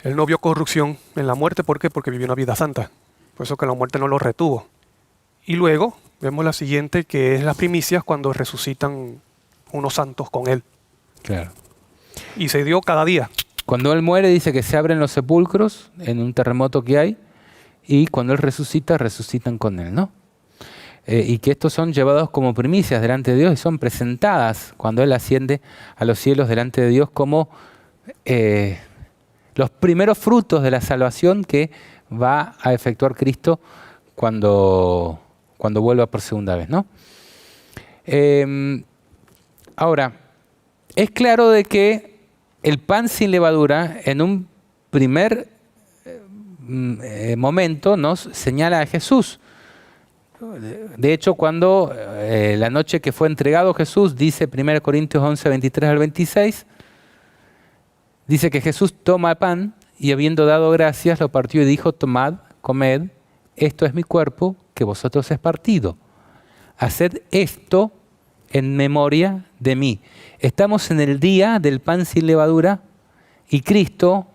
Él no vio corrupción en la muerte. ¿Por qué? Porque vivió una vida santa. Por eso que la muerte no lo retuvo. Y luego vemos la siguiente, que es las primicias, cuando resucitan unos santos con Él. Claro. Y se dio cada día. Cuando Él muere dice que se abren los sepulcros en un terremoto que hay, y cuando Él resucita, resucitan con Él, ¿no? Y que estos son llevados como primicias delante de Dios y son presentadas cuando Él asciende a los cielos delante de Dios como los primeros frutos de la salvación que va a efectuar Cristo cuando vuelva por segunda vez, ¿no? Ahora, es claro de que el pan sin levadura en un primer momento nos señala a Jesús. De hecho, cuando la noche que fue entregado Jesús, dice 1 Corintios 11, 23 al 26, dice que Jesús toma el pan y habiendo dado gracias, lo partió y dijo, tomad, comed, esto es mi cuerpo que vosotros es partido. Haced esto en memoria de mí. Estamos en el día del pan sin levadura y Cristo,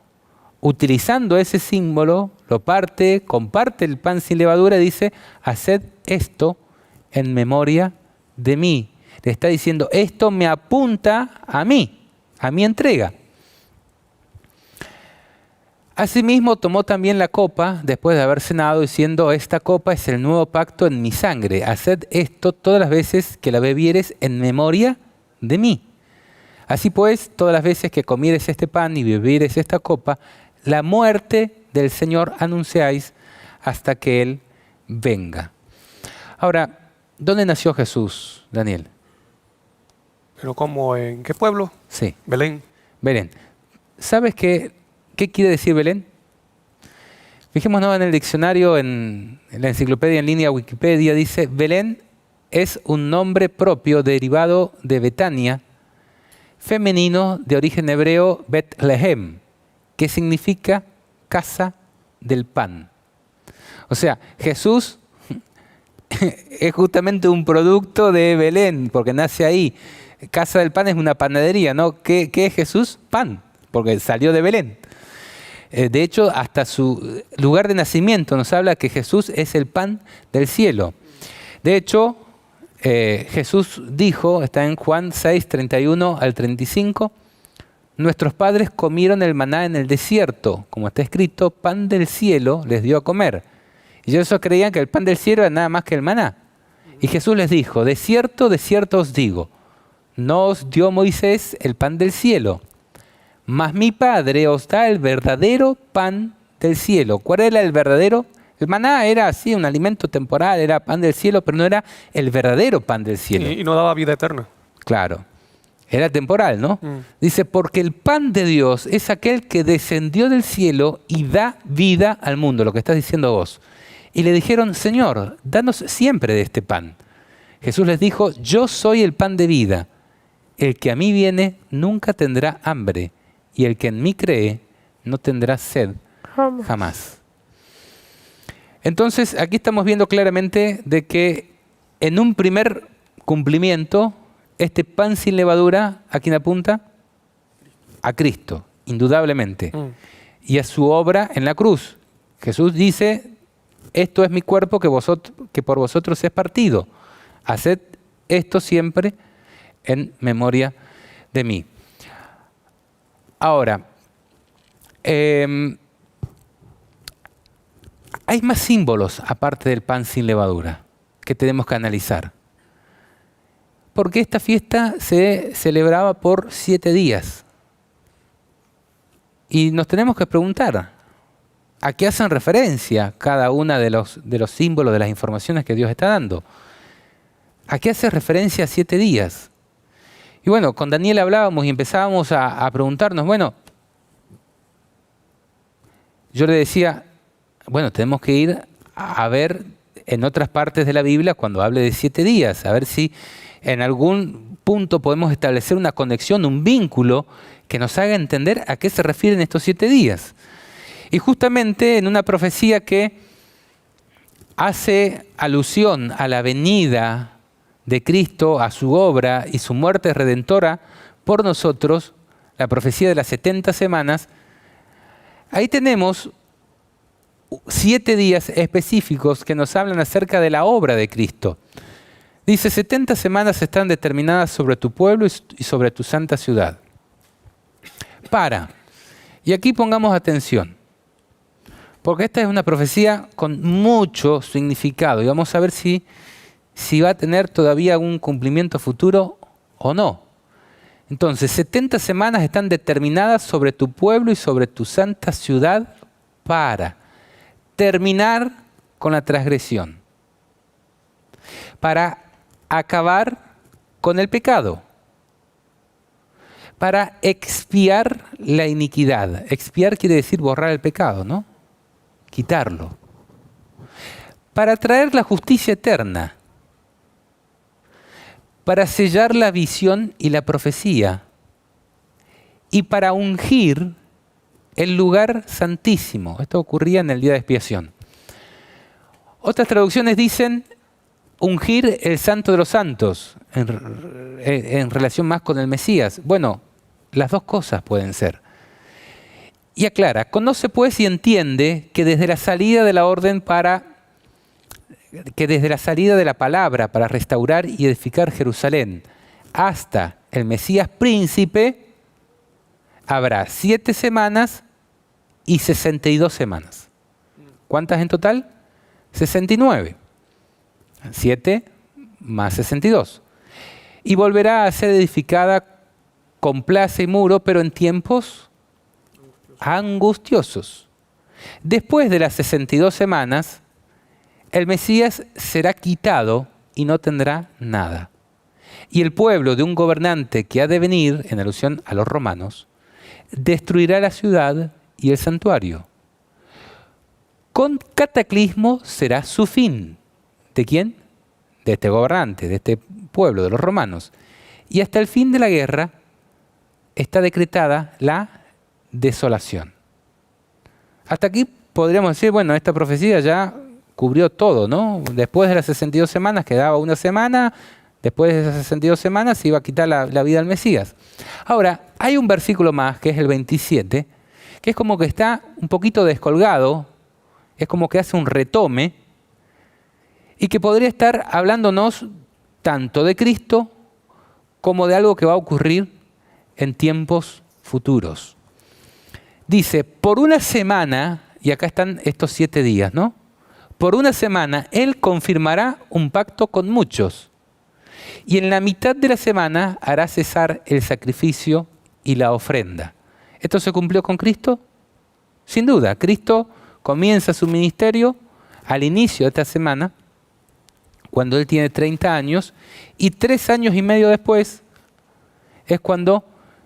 utilizando ese símbolo, lo parte, comparte el pan sin levadura y dice, haced esto en memoria de mí. Le está diciendo, esto me apunta a mí, a mi entrega. Asimismo tomó también la copa después de haber cenado diciendo, esta copa es el nuevo pacto en mi sangre. Haced esto todas las veces que la bebieres en memoria de mí. Así pues, todas las veces que comieres este pan y bebieres esta copa, la muerte del Señor anunciáis hasta que Él venga. Ahora, ¿dónde nació Jesús, Daniel? ¿Pero cómo? ¿En qué pueblo? Sí. Belén. Belén. ¿Sabes qué quiere decir Belén? Fijémonos en el diccionario, en la enciclopedia en línea Wikipedia, dice, Belén es un nombre propio derivado de Betania, femenino de origen hebreo Betlehem, que significa casa del pan. O sea, Jesús es justamente un producto de Belén, porque nace ahí. Casa del pan es una panadería, ¿no? ¿Qué es Jesús? Pan, porque salió de Belén. De hecho, hasta su lugar de nacimiento nos habla que Jesús es el pan del cielo. De hecho, Jesús dijo, está en Juan 6, 31 al 35, nuestros padres comieron el maná en el desierto, como está escrito, pan del cielo les dio a comer. Y ellos creían que el pan del cielo era nada más que el maná. Y Jesús les dijo, de cierto os digo, no os dio Moisés el pan del cielo, mas mi Padre os da el verdadero pan del cielo. ¿Cuál era el verdadero? El maná era así, un alimento temporal, era pan del cielo, pero no era el verdadero pan del cielo. Y no daba vida eterna. Claro, era temporal, ¿no? Dice, porque el pan de Dios es aquel que descendió del cielo y da vida al mundo, lo que estás diciendo vos. Y le dijeron, Señor, danos siempre de este pan. Jesús les dijo, yo soy el pan de vida. El que a mí viene nunca tendrá hambre, y el que en mí cree no tendrá sed jamás. Entonces, aquí estamos viendo claramente de que en un primer cumplimiento, este pan sin levadura, ¿a quién apunta? A Cristo, indudablemente. Y a su obra en la cruz. Jesús dice, esto es mi cuerpo que por vosotros es partido. Haced esto siempre en memoria de mí. Ahora, hay más símbolos aparte del pan sin levadura que tenemos que analizar. Porque esta fiesta se celebraba por 7 días. Y nos tenemos que preguntar, ¿a qué hacen referencia cada una de los símbolos, de las informaciones que Dios está dando? ¿A qué hace referencia 7 días? Y bueno, con Daniel hablábamos y empezábamos a preguntarnos, bueno, yo le decía, bueno, tenemos que ir a ver en otras partes de la Biblia cuando hable de 7 días, a ver si en algún punto podemos establecer una conexión, un vínculo que nos haga entender a qué se refieren estos 7 días. Y justamente en una profecía que hace alusión a la venida de Cristo, a su obra y su muerte redentora por nosotros, la profecía de las 70 semanas, ahí tenemos 7 días específicos que nos hablan acerca de la obra de Cristo. Dice, 70 semanas están determinadas sobre tu pueblo y sobre tu santa ciudad. Y aquí pongamos atención, porque esta es una profecía con mucho significado y vamos a ver si va a tener todavía algún cumplimiento futuro o no. Entonces, 70 semanas están determinadas sobre tu pueblo y sobre tu santa ciudad para terminar con la transgresión, para acabar con el pecado, para expiar la iniquidad. Expiar quiere decir borrar el pecado, ¿no? Quitarlo. Para traer la justicia eterna, para sellar la visión y la profecía, y para ungir el lugar santísimo. Esto ocurría en el día de expiación. Otras traducciones dicen ungir el santo de los santos, en relación más con el Mesías. Bueno, las dos cosas pueden ser. Y aclara, conoce pues y entiende que desde la salida de la orden que desde la salida de la palabra para restaurar y edificar Jerusalén hasta el Mesías príncipe, habrá 7 semanas y 62 semanas. ¿Cuántas en total? 69. 7 más 62. Y volverá a ser edificada con plaza y muro, pero en tiempos angustiosos. Después de las 62 semanas, el Mesías será quitado y no tendrá nada. Y el pueblo de un gobernante que ha de venir, en alusión a los romanos, destruirá la ciudad y el santuario. Con cataclismo será su fin. ¿De quién? De este gobernante, de este pueblo, de los romanos. Y hasta el fin de la guerra está decretada la desolación. Hasta aquí podríamos decir, bueno, esta profecía ya cubrió todo, ¿no? Después de las 62 semanas quedaba una semana, después de esas 62 semanas se iba a quitar la vida al Mesías. Ahora, hay un versículo más, que es el 27, que es como que está un poquito descolgado, es como que hace un retome, y que podría estar hablándonos tanto de Cristo como de algo que va a ocurrir en tiempos futuros. Dice, por una semana, y acá están estos 7 días, ¿no? Por una semana Él confirmará un pacto con muchos. Y en la mitad de la semana hará cesar el sacrificio y la ofrenda. ¿Esto se cumplió con Cristo? Sin duda, Cristo comienza su ministerio al inicio de esta semana, cuando Él tiene 30 años, y 3 años y medio después es cuando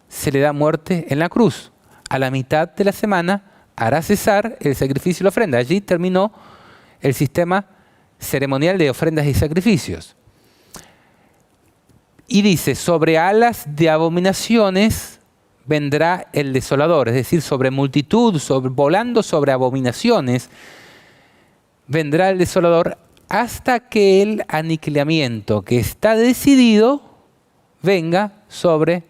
se le da muerte en la cruz. A la mitad de la semana hará cesar el sacrificio y la ofrenda. Allí terminó el sistema ceremonial de ofrendas y sacrificios. Y dice, sobre alas de abominaciones vendrá el desolador, es decir, sobre multitud, volando sobre abominaciones, vendrá el desolador hasta que el aniquilamiento que está decidido venga sobre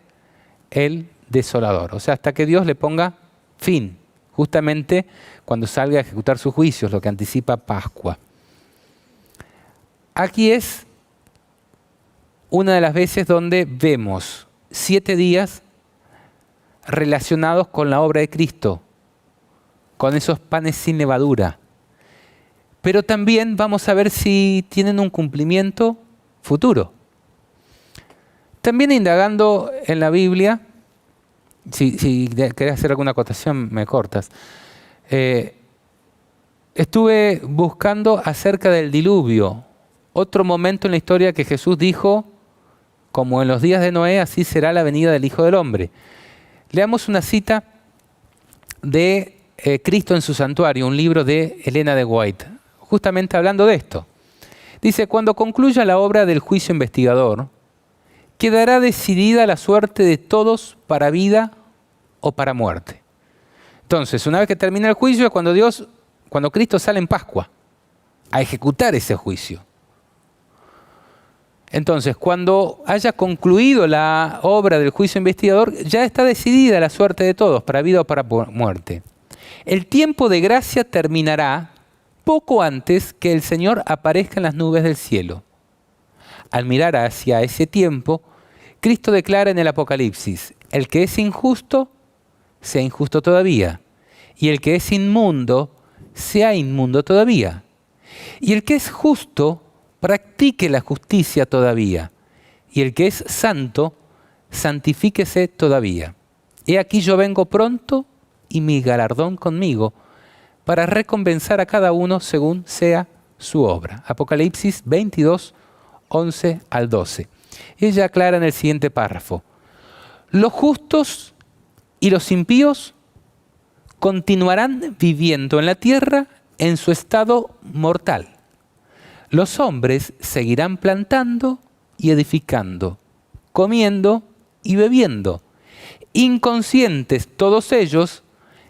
el desolador. O sea, hasta que Dios le ponga fin, justamente cuando salga a ejecutar sus juicios, lo que anticipa Pascua. Aquí es una de las veces donde vemos 7 días relacionados con la obra de Cristo, con esos panes sin levadura. Pero también vamos a ver si tienen un cumplimiento futuro. También indagando en la Biblia, si querés hacer alguna acotación, me cortas. Estuve buscando acerca del diluvio, otro momento en la historia que Jesús dijo, como en los días de Noé, así será la venida del Hijo del Hombre. Leamos una cita de Cristo en su santuario, un libro de Elena de White, justamente hablando de esto. Dice, cuando concluya la obra del juicio investigador, quedará decidida la suerte de todos para vida o para muerte. Entonces, una vez que termina el juicio es cuando Cristo sale en Pascua a ejecutar ese juicio. Entonces, cuando haya concluido la obra del juicio investigador, ya está decidida la suerte de todos, para vida o para muerte. El tiempo de gracia terminará poco antes que el Señor aparezca en las nubes del cielo. Al mirar hacia ese tiempo, Cristo declara en el Apocalipsis, el que es injusto, sea injusto todavía, y el que es inmundo, sea inmundo todavía, y el que es justo, practique la justicia todavía, y el que es santo, santifíquese todavía. He aquí yo vengo pronto, y mi galardón conmigo, para recompensar a cada uno según sea su obra. Apocalipsis 22, 11 al 12. Ella aclara en el siguiente párrafo, los justos y los impíos continuarán viviendo en la tierra en su estado mortal. Los hombres seguirán plantando y edificando, comiendo y bebiendo, inconscientes todos ellos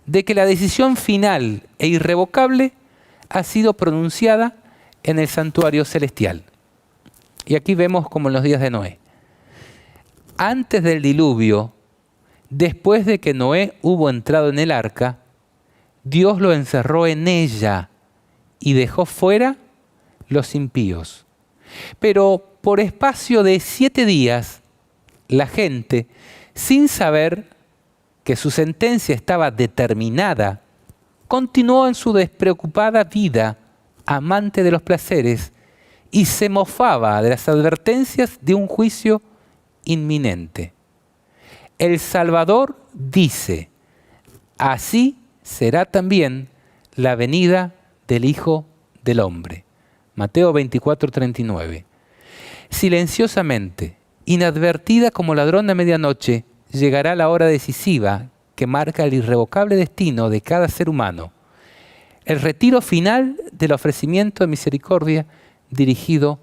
de que la decisión final e irrevocable ha sido pronunciada en el santuario celestial. Y aquí vemos como en los días de Noé. Antes del diluvio, después de que Noé hubo entrado en el arca, Dios lo encerró en ella y dejó fuera los impíos. Pero por espacio de 7 días, la gente, sin saber que su sentencia estaba determinada, continuó en su despreocupada vida, amante de los placeres, y se mofaba de las advertencias de un juicio inminente. El Salvador dice, así será también la venida del Hijo del Hombre. Mateo 24, 39. Silenciosamente, inadvertida como ladrón de medianoche, llegará la hora decisiva que marca el irrevocable destino de cada ser humano. El retiro final del ofrecimiento de misericordia dirigido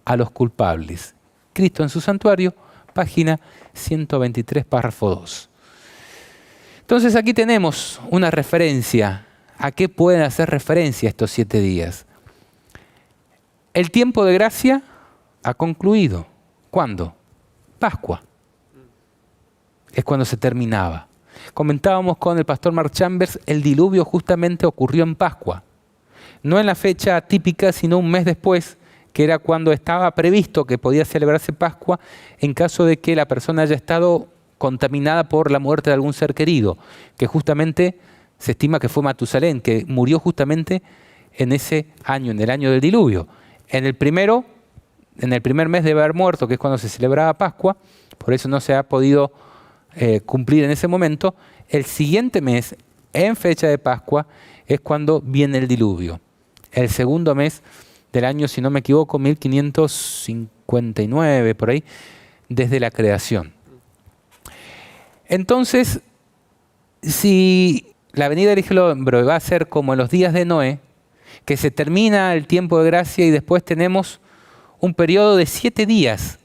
a los culpables. Cristo en su santuario, página 123, párrafo 2. Entonces aquí tenemos una referencia. ¿A qué pueden hacer referencia estos 7 días? El tiempo de gracia ha concluido. ¿Cuándo? Pascua. Es cuando se terminaba. Comentábamos con el pastor Mark Chambers, el diluvio justamente ocurrió en Pascua. No en la fecha típica, sino un mes después, que era cuando estaba previsto que podía celebrarse Pascua en caso de que la persona haya estado contaminada por la muerte de algún ser querido, que justamente se estima que fue Matusalén, que murió justamente en ese año, en el año del diluvio. En el primer mes de haber muerto, que es cuando se celebraba Pascua, por eso no se ha podido cumplir en ese momento. El siguiente mes, en fecha de Pascua, es cuando viene el diluvio. El segundo mes del año, si no me equivoco, 1559, por ahí, desde la creación. Entonces, si la venida del Hijo del Hombre va a ser como en los días de Noé, que se termina el tiempo de gracia y después tenemos un periodo de 7 días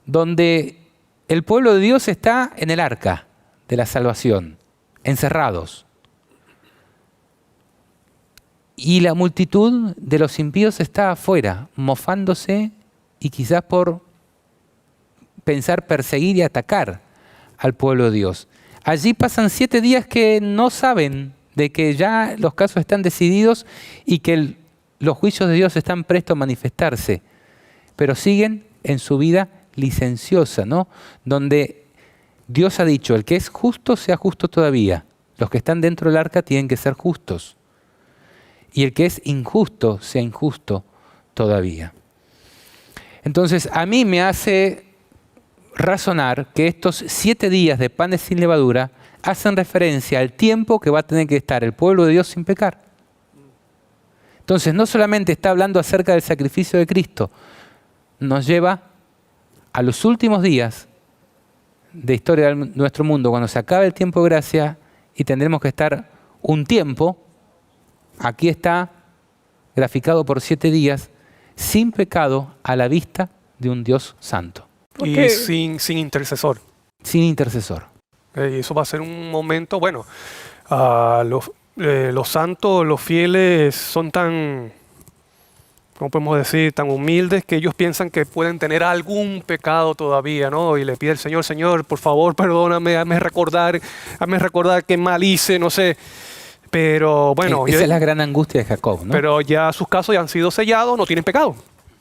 donde el pueblo de Dios está en el arca de la salvación, encerrados. Y la multitud de los impíos está afuera, mofándose y quizás por pensar perseguir y atacar al pueblo de Dios. Allí pasan 7 días que no saben de que ya los casos están decididos y que los juicios de Dios están prestos a manifestarse, pero siguen en su vida licenciosa, ¿no? Donde Dios ha dicho, el que es justo sea justo todavía. Los que están dentro del arca tienen que ser justos. Y el que es injusto sea injusto todavía. Entonces, a mí me hace razonar que estos 7 días de panes sin levadura hacen referencia al tiempo que va a tener que estar el pueblo de Dios sin pecar. Entonces, no solamente está hablando acerca del sacrificio de Cristo, nos lleva a los últimos días de historia de nuestro mundo, cuando se acabe el tiempo de gracia y tendremos que estar un tiempo, aquí está graficado por 7 días, sin pecado a la vista de un Dios santo. Y sin intercesor. Sin intercesor. Eso va a ser un momento, bueno, los santos, los fieles son tan, ¿cómo podemos decir?, tan humildes que ellos piensan que pueden tener algún pecado todavía, ¿no? Y le pide al Señor, Señor, por favor, perdóname, hazme recordar qué mal hice, no sé. Pero bueno... Esa es la gran angustia de Jacob, ¿no? Pero ya sus casos ya han sido sellados, no tienen pecado.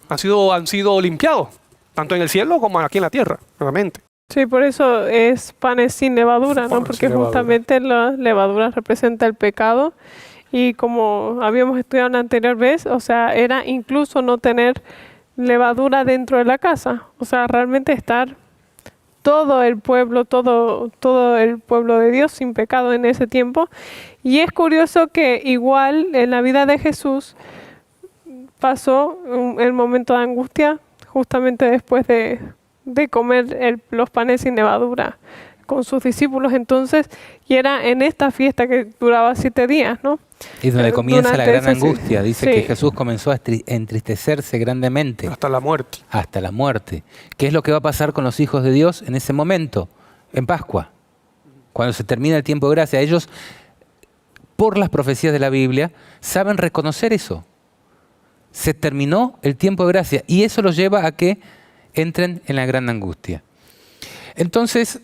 Han sido limpiados, tanto en el cielo como aquí en la tierra, nuevamente. Sí, por eso es panes sin levadura, ¿no? Porque justamente la levadura representa el pecado. Y como habíamos estudiado en la anterior vez, o sea, era incluso no tener levadura dentro de la casa. O sea, realmente estar todo el pueblo de Dios sin pecado en ese tiempo. Y es curioso que igual en la vida de Jesús pasó el momento de angustia justamente después de comer los panes sin levadura con sus discípulos entonces, y era en esta fiesta que duraba 7 días, ¿no? Y donde comienza la gran angustia. Dice que Jesús comenzó a entristecerse grandemente. Hasta la muerte. Hasta la muerte. ¿Qué es lo que va a pasar con los hijos de Dios en ese momento? En Pascua. Cuando se termina el tiempo de gracia. Ellos, por las profecías de la Biblia, saben reconocer eso. Se terminó el tiempo de gracia. Y eso los lleva a que entren en la gran angustia. Entonces,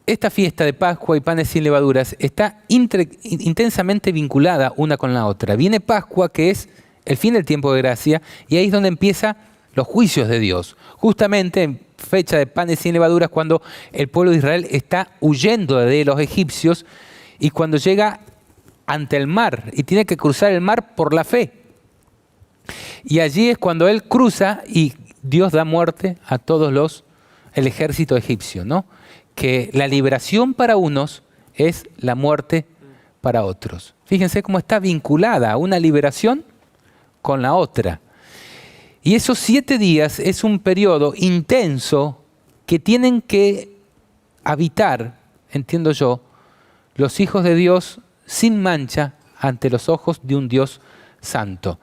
esta fiesta de Pascua y panes sin levaduras está intensamente vinculada una con la otra. Viene Pascua, que es el fin del tiempo de gracia, y ahí es donde empiezan los juicios de Dios. Justamente en fecha de panes sin levaduras, cuando el pueblo de Israel está huyendo de los egipcios y cuando llega ante el mar y tiene que cruzar el mar por la fe. Y allí es cuando él cruza y Dios da muerte a todos el ejército egipcio, ¿no? Que la liberación para unos es la muerte para otros. Fíjense cómo está vinculada una liberación con la otra. Y esos 7 días es un periodo intenso que tienen que habitar, entiendo yo, los hijos de Dios sin mancha ante los ojos de un Dios santo.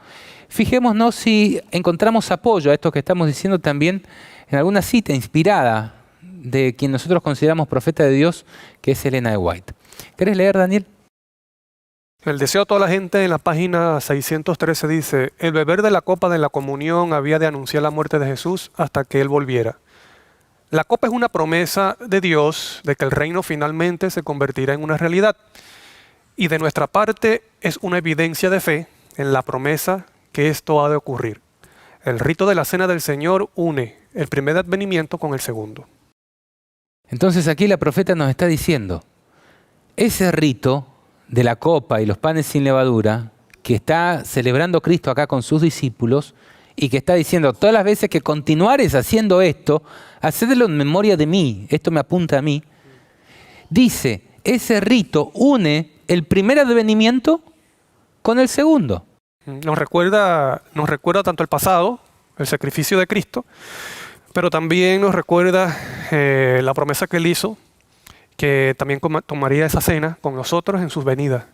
Fijémonos si encontramos apoyo a esto que estamos diciendo también en alguna cita inspirada de quien nosotros consideramos profeta de Dios, que es Elena de White. ¿Querés leer, Daniel? El deseo de toda la gente en la página 613 dice: el beber de la copa de la comunión había de anunciar la muerte de Jesús hasta que Él volviera. La copa es una promesa de Dios de que el reino finalmente se convertirá en una realidad. Y de nuestra parte es una evidencia de fe en la promesa que esto ha de ocurrir. El rito de la Cena del Señor une el primer advenimiento con el segundo. Entonces aquí la profeta nos está diciendo, ese rito de la copa y los panes sin levadura, que está celebrando Cristo acá con sus discípulos, y que está diciendo, todas las veces que continuares haciendo esto, hacedlo en memoria de mí, esto me apunta a mí, dice, ese rito une el primer advenimiento con el segundo. Nos recuerda tanto el pasado, el sacrificio de Cristo, pero también nos recuerda la promesa que Él hizo, que también tomaría esa cena con nosotros en sus venidas,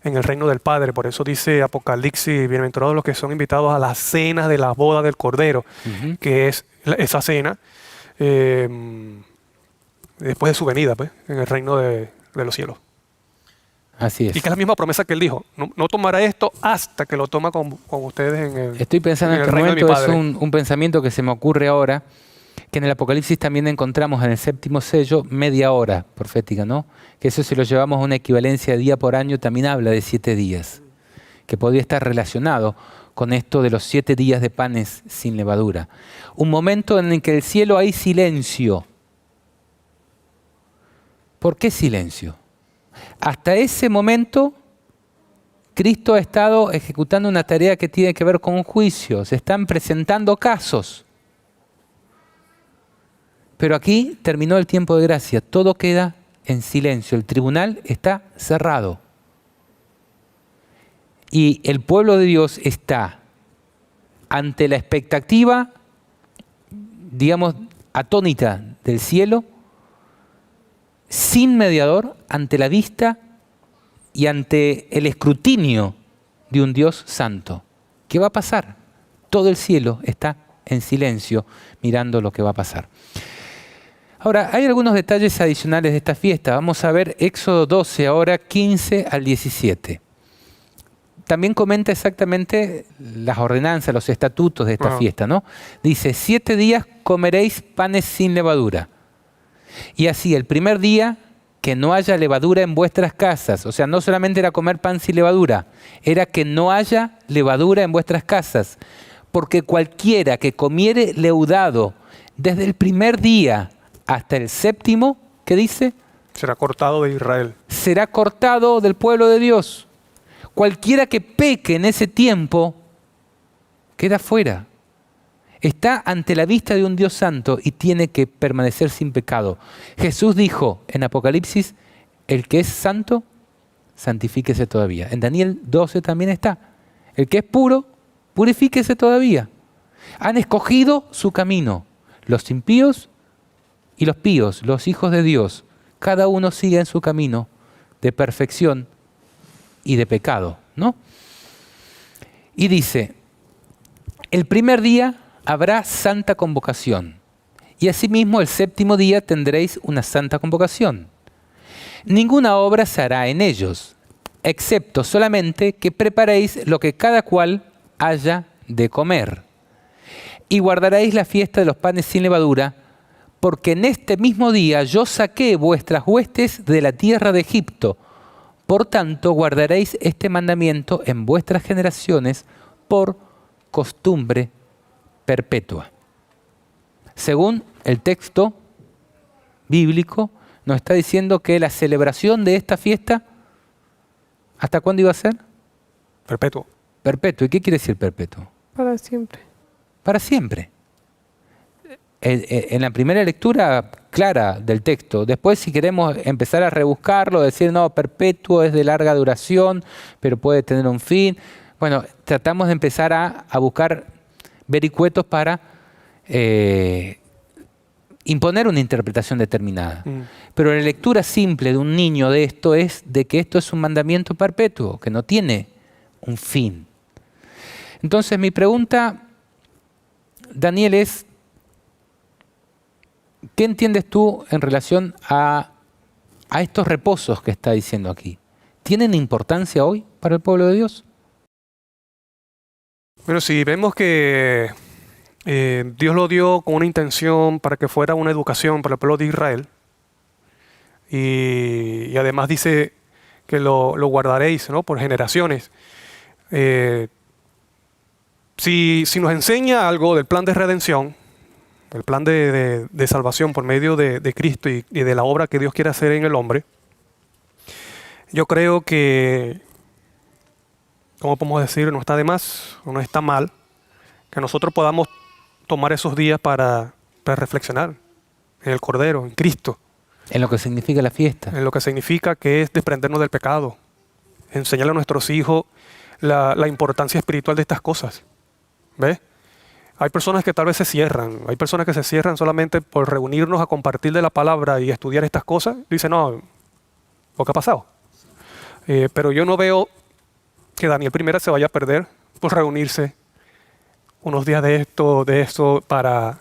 en el reino del Padre. Por eso dice Apocalipsis, bienaventurados los que son invitados a la cena de la boda del Cordero, que es esa cena después de su venida, pues, en el reino de los cielos. Así es. Y que es la misma promesa que Él dijo, no tomará esto hasta que lo toma con ustedes en el Estoy pensando en el este reino de mi momento, es Padre. un pensamiento que se me ocurre ahora, que en el Apocalipsis también encontramos en el séptimo sello media hora profética, ¿no? Que eso, si lo llevamos a una equivalencia de día por año, también habla de 7 días, que podría estar relacionado con esto de los 7 días de panes sin levadura. Un momento en el que en el cielo hay silencio. ¿Por qué silencio? Hasta ese momento, Cristo ha estado ejecutando una tarea que tiene que ver con un juicio. Se están presentando casos. Pero aquí terminó el tiempo de gracia. Todo queda en silencio. El tribunal está cerrado. Y el pueblo de Dios está ante la expectativa, digamos, atónita del cielo, sin mediador, ante la vista y ante el escrutinio de un Dios santo. ¿Qué va a pasar? Todo el cielo está en silencio mirando lo que va a pasar. Ahora, hay algunos detalles adicionales de esta fiesta. Vamos a ver Éxodo 12, ahora 15 al 17. También comenta exactamente las ordenanzas, los estatutos de esta fiesta, ¿no? Dice, 7 días comeréis panes sin levadura. Y así, el primer día, que no haya levadura en vuestras casas. O sea, no solamente era comer pan sin levadura, era que no haya levadura en vuestras casas. Porque cualquiera que comiere leudado desde el primer día hasta el séptimo, ¿qué dice? Será cortado de Israel. Será cortado del pueblo de Dios. Cualquiera que peque en ese tiempo, queda fuera. Está ante la vista de un Dios santo y tiene que permanecer sin pecado. Jesús dijo en Apocalipsis, el que es santo, santifíquese todavía. En Daniel 12 también está. El que es puro, purifíquese todavía. Han escogido su camino. Los impíos y los píos, los hijos de Dios, cada uno sigue en su camino de perfección y de pecado, ¿no? Y dice, el primer día habrá santa convocación, y asimismo el séptimo día tendréis una santa convocación. Ninguna obra se hará en ellos, excepto solamente que preparéis lo que cada cual haya de comer. Y guardaréis la fiesta de los panes sin levadura, porque en este mismo día yo saqué vuestras huestes de la tierra de Egipto. Por tanto, guardaréis este mandamiento en vuestras generaciones por costumbre perpetua. Según el texto bíblico, nos está diciendo que la celebración de esta fiesta, ¿hasta cuándo iba a ser? Perpetuo. Perpetuo. ¿Y qué quiere decir perpetuo? Para siempre. Para siempre. En la primera lectura clara del texto. Después, si queremos empezar a rebuscarlo, decir, no, perpetuo es de larga duración, pero puede tener un fin. Bueno, tratamos de empezar a buscar vericuetos para imponer una interpretación determinada. Pero la lectura simple de un niño de esto es de que esto es un mandamiento perpetuo, que no tiene un fin. Entonces, mi pregunta, Daniel, es, ¿qué entiendes tú en relación a estos reposos que está diciendo aquí? ¿Tienen importancia hoy para el pueblo de Dios? Bueno, si vemos que Dios lo dio con una intención para que fuera una educación para el pueblo de Israel, y además dice que lo guardaréis, ¿no?, por generaciones. Si nos enseña algo del plan de redención, el plan de salvación por medio de Cristo y de la obra que Dios quiere hacer en el hombre, yo creo que, ¿cómo podemos decir? No está de más, o no está mal, que nosotros podamos tomar esos días para reflexionar en el Cordero, en Cristo. En lo que significa la fiesta. En lo que significa que es desprendernos del pecado. Enseñarle a nuestros hijos la importancia espiritual de estas cosas. ¿Ves? Hay personas que tal vez se cierran. Hay personas que se cierran solamente por reunirnos a compartir de la palabra y estudiar estas cosas. Dicen, no, ¿lo que ha pasado? Pero yo no veo que Daniel I se vaya a perder por reunirse unos días de esto para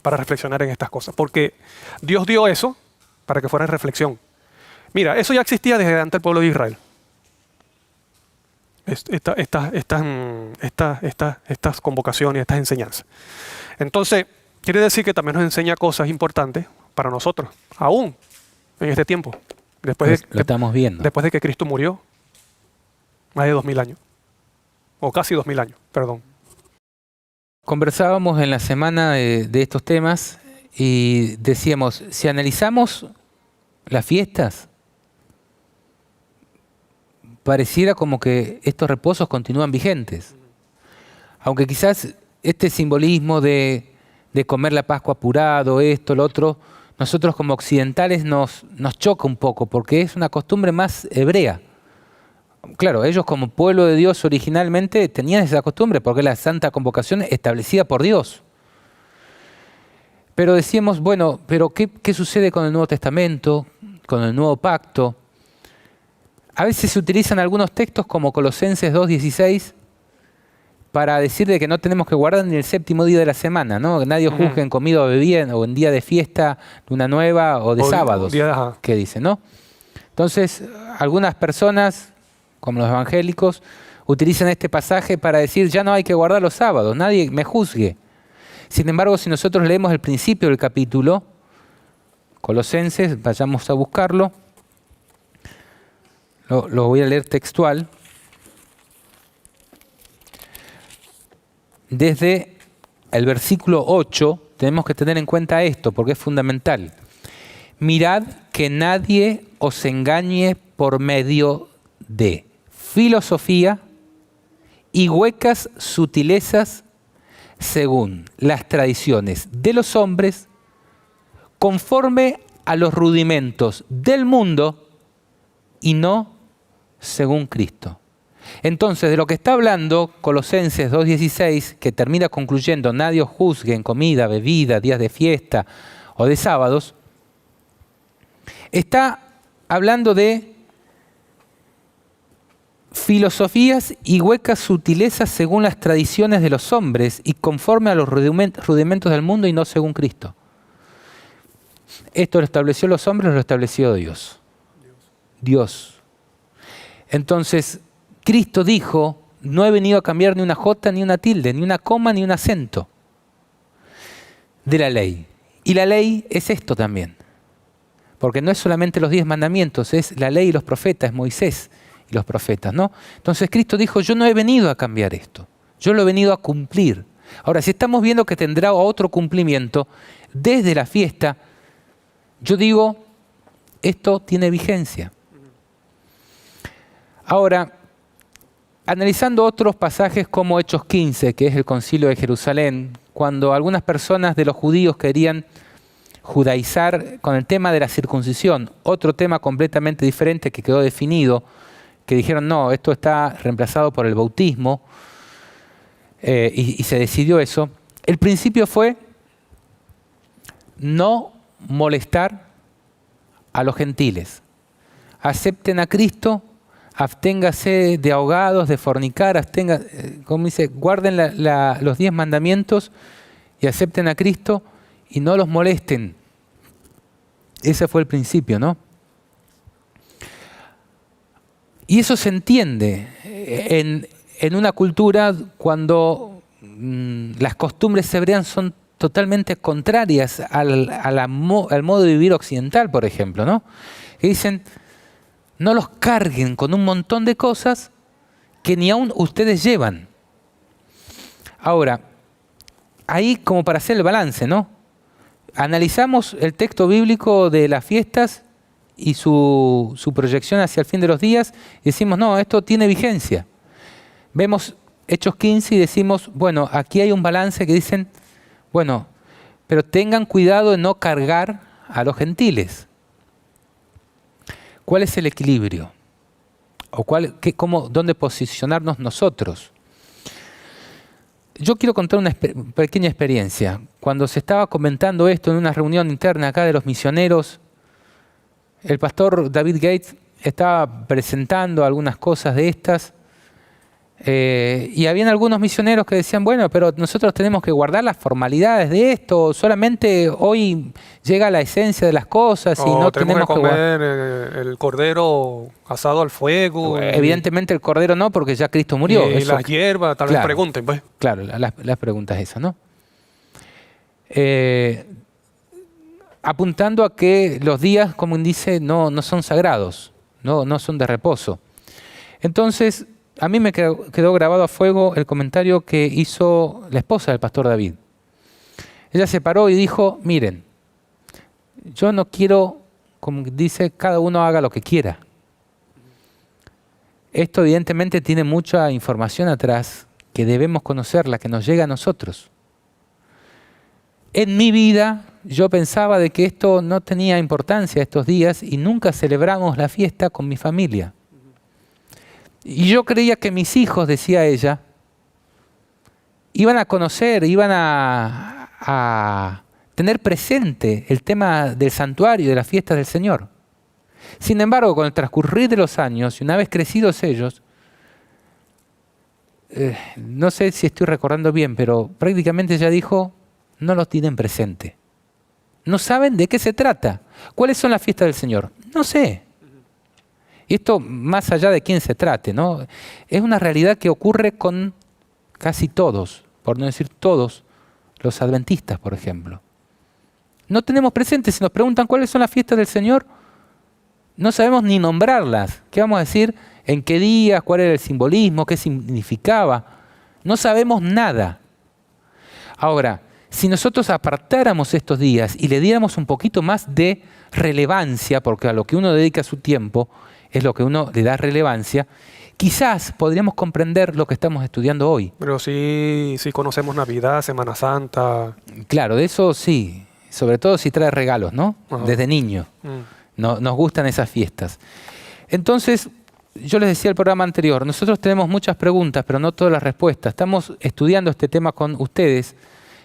reflexionar en estas cosas. Porque Dios dio eso para que fuera en reflexión. Mira, eso ya existía desde antes del pueblo de Israel. Estas convocaciones, estas enseñanzas. Entonces, quiere decir que también nos enseña cosas importantes para nosotros, aún en este tiempo. Lo estamos viendo. Después de que Cristo murió, más de 2000 años. O casi 2000 años, perdón. Conversábamos en la semana de estos temas y decíamos, si analizamos las fiestas, pareciera como que estos reposos continúan vigentes. Aunque quizás este simbolismo de comer la Pascua apurado, esto, lo otro, nosotros como occidentales nos choca un poco, porque es una costumbre más hebrea. Claro, ellos como pueblo de Dios originalmente tenían esa costumbre, porque es la santa convocación establecida por Dios. Pero decíamos, bueno, pero ¿qué sucede con el Nuevo Testamento, con el Nuevo Pacto? A veces se utilizan algunos textos como Colosenses 2:16 para decir de que no tenemos que guardar ni el séptimo día de la semana, ¿no? Que nadie juzgue en comida o bebida, o en día de fiesta, luna nueva o de sábados. ¿Qué dice, no? Entonces, algunas personas, como los evangélicos, utilizan este pasaje para decir ya no hay que guardar los sábados, nadie me juzgue. Sin embargo, si nosotros leemos el principio del capítulo, Colosenses, vayamos a buscarlo, lo voy a leer textual. Desde el versículo 8 tenemos que tener en cuenta esto, porque es fundamental. Mirad que nadie os engañe por medio de filosofía y huecas sutilezas según las tradiciones de los hombres, conforme a los rudimentos del mundo y no según Cristo. Entonces, de lo que está hablando Colosenses 2:16, que termina concluyendo, nadie os juzgue en comida, bebida, días de fiesta o de sábados, está hablando de filosofías y huecas sutilezas según las tradiciones de los hombres y conforme a los rudimentos del mundo y no según Cristo. Esto lo estableció los hombres, lo estableció Dios. Dios. Entonces, Cristo dijo, no he venido a cambiar ni una jota, ni una tilde, ni una coma, ni un acento de la ley. Y la ley es esto también. Porque no es solamente los 10 mandamientos, es la ley y los profetas, es Moisés y los profetas, ¿no? Entonces Cristo dijo, yo no he venido a cambiar esto, yo lo he venido a cumplir. Ahora, si estamos viendo que tendrá otro cumplimiento desde la fiesta, yo digo, esto tiene vigencia. Ahora, analizando otros pasajes como Hechos 15, que es el Concilio de Jerusalén, cuando algunas personas de los judíos querían judaizar con el tema de la circuncisión, otro tema completamente diferente que quedó definido, que dijeron no, esto está reemplazado por el bautismo, y se decidió eso. El principio fue no molestar a los gentiles. Acepten a Cristo, absténgase de ahogados, de fornicar, como dice, guarden los 10 mandamientos y acepten a Cristo y no los molesten. Ese fue el principio, ¿no? Y eso se entiende en una cultura cuando las costumbres hebreas son totalmente contrarias al modo de vivir occidental, por ejemplo, ¿no? Que dicen, no los carguen con un montón de cosas que ni aún ustedes llevan. Ahora, ahí como para hacer el balance, ¿no? Analizamos el texto bíblico de las fiestas y su proyección hacia el fin de los días y decimos, no, esto tiene vigencia. Vemos Hechos 15 y decimos, bueno, aquí hay un balance que dicen, bueno, pero tengan cuidado de no cargar a los gentiles. ¿Cuál es el equilibrio? ¿O dónde posicionarnos nosotros? Yo quiero contar una pequeña experiencia. Cuando se estaba comentando esto en una reunión interna acá de los misioneros, el pastor David Gates estaba presentando algunas cosas de estas y habían algunos misioneros que decían, bueno, pero nosotros tenemos que guardar las formalidades de esto, solamente hoy llega la esencia de las cosas y no tenemos que comer el cordero asado al fuego. Evidentemente el cordero no, porque ya Cristo murió. Y las hierbas, tal vez pregunten, pues. Claro, las preguntas esas, ¿no? Apuntando a que los días, como dice, no son sagrados, no son de reposo. Entonces, a mí me quedó grabado a fuego el comentario que hizo la esposa del pastor David. Ella se paró y dijo, miren, yo no quiero, como dice, cada uno haga lo que quiera. Esto evidentemente tiene mucha información atrás que debemos conocerla, que nos llega a nosotros. En mi vida yo pensaba de que esto no tenía importancia estos días y nunca celebramos la fiesta con mi familia. Y yo creía que mis hijos, decía ella, iban a conocer, iban a tener presente el tema del santuario y de las fiestas del Señor. Sin embargo, con el transcurrir de los años, y una vez crecidos ellos, no sé si estoy recordando bien, pero prácticamente ella dijo, no lo tienen presente. No saben de qué se trata. ¿Cuáles son las fiestas del Señor? No sé. Y esto más allá de quién se trate, ¿no? Es una realidad que ocurre con casi todos, por no decir todos, los adventistas, por ejemplo. No tenemos presente, si nos preguntan cuáles son las fiestas del Señor, no sabemos ni nombrarlas. ¿Qué vamos a decir? ¿En qué días? ¿Cuál era el simbolismo? ¿Qué significaba? No sabemos nada. Ahora, si nosotros apartáramos estos días y le diéramos un poquito más de relevancia, porque a lo que uno dedica su tiempo es lo que uno le da relevancia, quizás podríamos comprender lo que estamos estudiando hoy. Pero sí conocemos Navidad, Semana Santa. Claro, de eso sí, sobre todo si trae regalos, ¿no? Ajá. Desde niño. Nos gustan esas fiestas. Entonces, yo les decía el programa anterior, nosotros tenemos muchas preguntas, pero no todas las respuestas. Estamos estudiando este tema con ustedes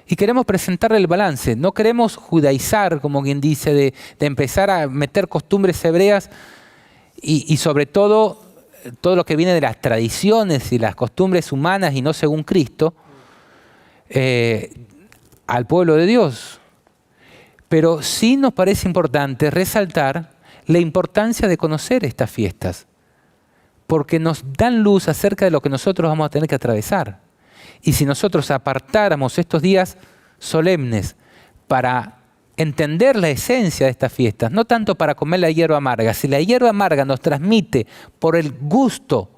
y queremos presentarle el balance. No queremos judaizar, como quien dice, de empezar a meter costumbres hebreas y sobre todo lo que viene de las tradiciones y las costumbres humanas y no según Cristo, al pueblo de Dios. Pero sí nos parece importante resaltar la importancia de conocer estas fiestas, porque nos dan luz acerca de lo que nosotros vamos a tener que atravesar. Y si nosotros apartáramos estos días solemnes para entender la esencia de estas fiestas, no tanto para comer la hierba amarga, si la hierba amarga nos transmite por el gusto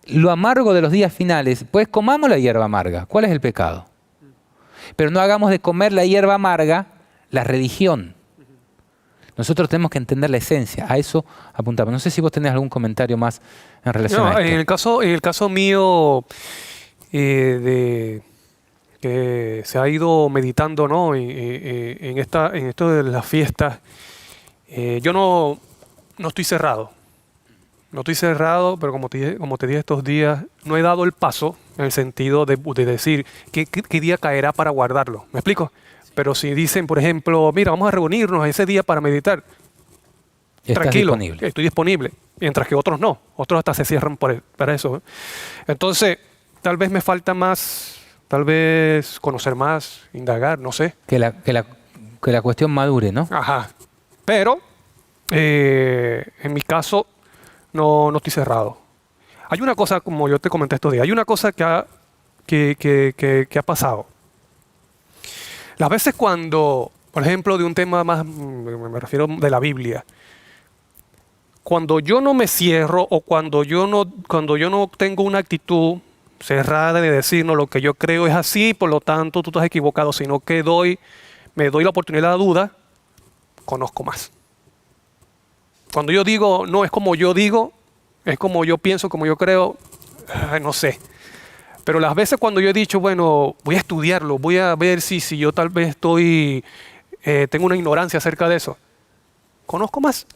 lo amargo de los días finales, pues comamos la hierba amarga. ¿Cuál es el pecado? Pero no hagamos de comer la hierba amarga la religión. Nosotros tenemos que entender la esencia, a eso apuntamos. No sé si vos tenés algún comentario más en relación a esto. En el caso mío, que se ha ido meditando, ¿no? en esto de las fiestas, yo no estoy cerrado. No estoy cerrado, pero como te dije estos días, no he dado el paso en el sentido de decir qué día caerá para guardarlo. ¿Me explico? Pero si dicen, por ejemplo, mira, vamos a reunirnos ese día para meditar, tranquilo, estoy disponible, mientras que otros no. Otros hasta se cierran para eso. Entonces, tal vez me falta más, tal vez conocer más, indagar, no sé. Que la cuestión madure, ¿no? Ajá. Pero, en mi caso, no estoy cerrado. Hay una cosa, como yo te comenté estos días, hay una cosa que ha pasado. Las veces cuando, por ejemplo, de un tema más, me refiero de la Biblia, cuando yo no me cierro o cuando yo no tengo una actitud cerrada de decirnos lo que yo creo es así, por lo tanto tú estás equivocado, sino que me doy la oportunidad de la duda, conozco más. Cuando yo digo, no es como yo digo, es como yo pienso, como yo creo, no sé. Pero las veces cuando yo he dicho, bueno, voy a estudiarlo, voy a ver si yo tal vez tengo una ignorancia acerca de eso, conozco más.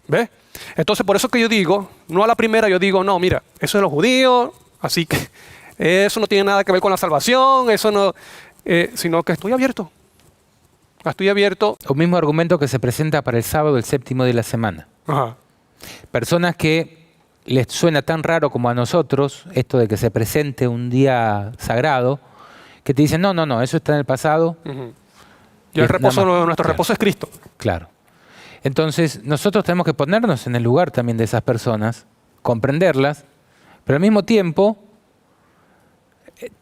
¿Ves? Entonces por eso que yo digo, no a la primera yo digo, no, mira, eso es de los judíos, así que eso no tiene nada que ver con la salvación, eso no, sino que estoy abierto. Estoy abierto. El mismo argumento que se presenta para el sábado, el séptimo día de la semana. Ajá. Personas que les suena tan raro como a nosotros, esto de que se presente un día sagrado, que te dicen, no, eso está en el pasado. Uh-huh. Y el reposo, nuestro reposo es Cristo. Claro. Entonces, nosotros tenemos que ponernos en el lugar también de esas personas, comprenderlas, pero al mismo tiempo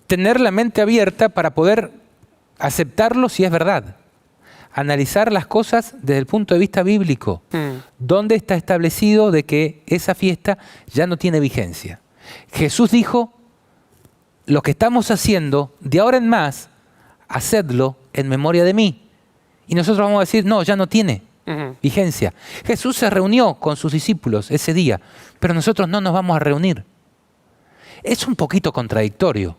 tener la mente abierta para poder aceptarlo si es verdad. Analizar las cosas desde el punto de vista bíblico. ¿Dónde está establecido de que esa fiesta ya no tiene vigencia? Jesús dijo, lo que estamos haciendo, de ahora en más, hacedlo en memoria de mí. Y nosotros vamos a decir, no, ya no tiene vigencia. Jesús se reunió con sus discípulos ese día, pero nosotros no nos vamos a reunir. Es un poquito contradictorio,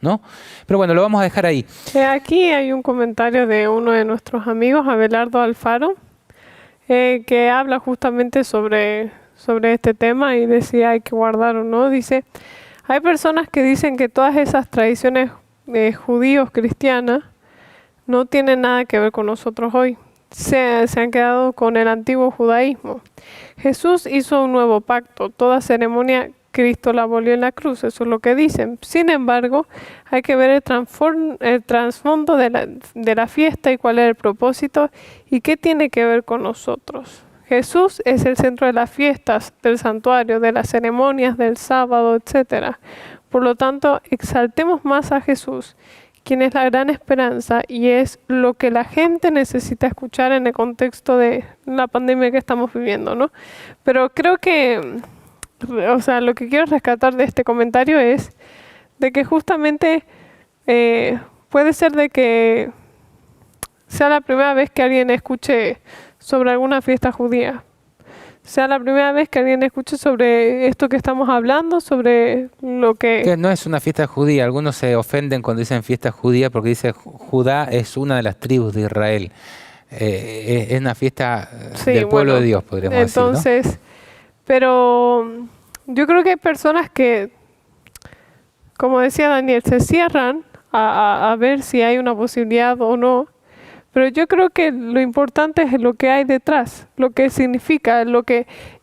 ¿no? Pero bueno, lo vamos a dejar ahí. Aquí hay un comentario de uno de nuestros amigos, Abelardo Alfaro, que habla justamente sobre este tema y decía hay que guardar o no. Dice, hay personas que dicen que todas esas tradiciones judíos cristianas no tienen nada que ver con nosotros hoy. Se han quedado con el antiguo judaísmo. Jesús hizo un nuevo pacto. Toda ceremonia Cristo la abolió en la cruz. Eso es lo que dicen. Sin embargo, hay que ver el trasfondo de la fiesta y cuál es el propósito y qué tiene que ver con nosotros. Jesús es el centro de las fiestas, del santuario, de las ceremonias, del sábado, etc. Por lo tanto, exaltemos más a Jesús, quien es la gran esperanza y es lo que la gente necesita escuchar en el contexto de la pandemia que estamos viviendo, ¿no? Pero creo que, o sea, lo que quiero rescatar de este comentario es de que justamente puede ser de que sea la primera vez que alguien escuche sobre alguna fiesta judía. Sea la primera vez que alguien escuche sobre esto que estamos hablando, sobre lo que no es una fiesta judía. Algunos se ofenden cuando dicen fiesta judía porque dice Judá es una de las tribus de Israel. Es una fiesta del pueblo de Dios, podríamos decir, ¿no? Entonces, pero yo creo que hay personas que, como decía Daniel, se cierran a ver si hay una posibilidad o no. Pero yo creo que lo importante es lo que hay detrás, lo que significa,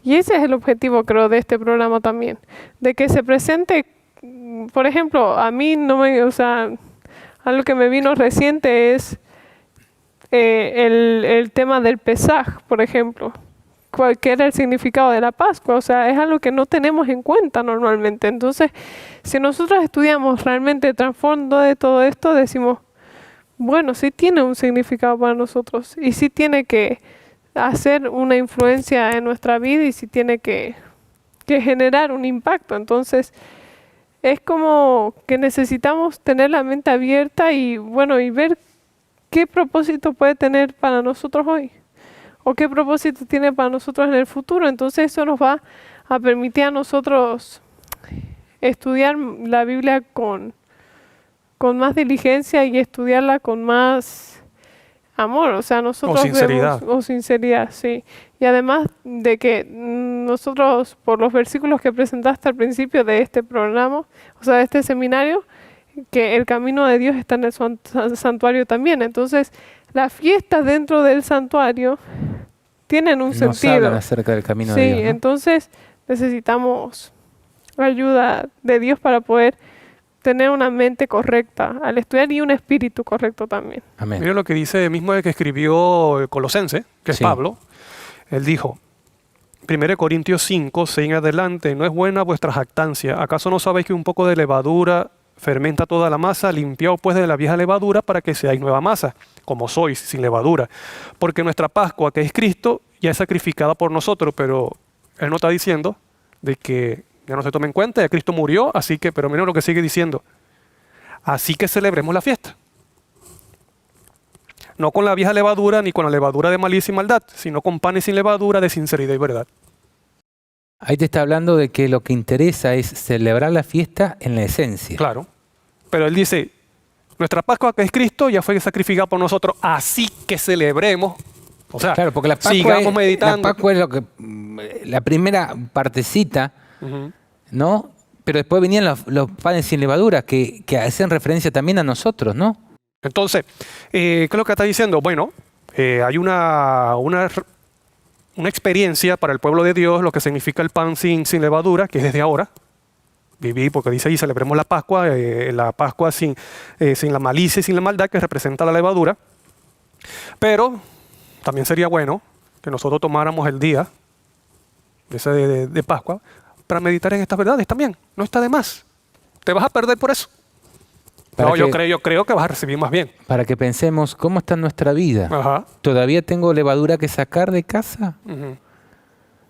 y ese es el objetivo, creo, de este programa también, de que se presente, por ejemplo, a mí algo que me vino reciente es el tema del Pesaj, por ejemplo, que era el significado de la Pascua, o sea, es algo que no tenemos en cuenta normalmente. Entonces, si nosotros estudiamos realmente el trasfondo de todo esto, decimos, bueno, sí tiene un significado para nosotros y sí tiene que hacer una influencia en nuestra vida y sí tiene que generar un impacto. Entonces, es como que necesitamos tener la mente abierta y ver qué propósito puede tener para nosotros hoy o qué propósito tiene para nosotros en el futuro. Entonces, eso nos va a permitir a nosotros estudiar la Biblia con más diligencia y estudiarla con más amor, o sea, nosotros sinceridad, sí. Y además de que nosotros, por los versículos que presentaste al principio de este programa, o sea, de este seminario, que el camino de Dios está en el santuario también. Entonces, las fiestas dentro del santuario tienen un sentido. Nos hablan acerca del camino de Dios, ¿no? Entonces necesitamos ayuda de Dios para poder tener una mente correcta al estudiar y un espíritu correcto también. Amén. Mira lo que dice mismo el que escribió Colosense, que es Pablo. Él dijo, 1 Corintios 5, 6 en adelante, no es buena vuestra jactancia. ¿Acaso no sabéis que un poco de levadura fermenta toda la masa? Limpiaos pues de la vieja levadura para que seáis nueva masa, como sois, sin levadura. Porque nuestra Pascua, que es Cristo, ya es sacrificada por nosotros, pero él no está diciendo de que ya no se toma en cuenta, ya Cristo murió, así que, pero miren lo que sigue diciendo. Así que celebremos la fiesta. No con la vieja levadura, ni con la levadura de malicia y maldad, sino con panes sin levadura de sinceridad y verdad. Ahí te está hablando de que lo que interesa es celebrar la fiesta en la esencia. Claro. Pero él dice, nuestra Pascua, que es Cristo, ya fue sacrificada por nosotros, así que celebremos. O sea, Claro, porque la Pascua, sigamos meditando. la Pascua es lo que, la primera partecita, Ujú. ¿no? Pero después venían los panes sin levadura, que hacen referencia también a nosotros, ¿no? Entonces, ¿qué es lo que está diciendo? Bueno, hay una experiencia para el pueblo de Dios, lo que significa el pan sin levadura, que es desde ahora. Vivir, porque dice ahí, celebremos la Pascua sin la malicia y sin la maldad, que representa la levadura. Pero también sería bueno que nosotros tomáramos el día ese de Pascua para meditar en estas verdades también. No está de más. Te vas a perder por eso. Para No, yo que- creo que vas a recibir más bien. Para que pensemos cómo está nuestra vida. Ajá. ¿Todavía tengo levadura que sacar de casa? Ujú.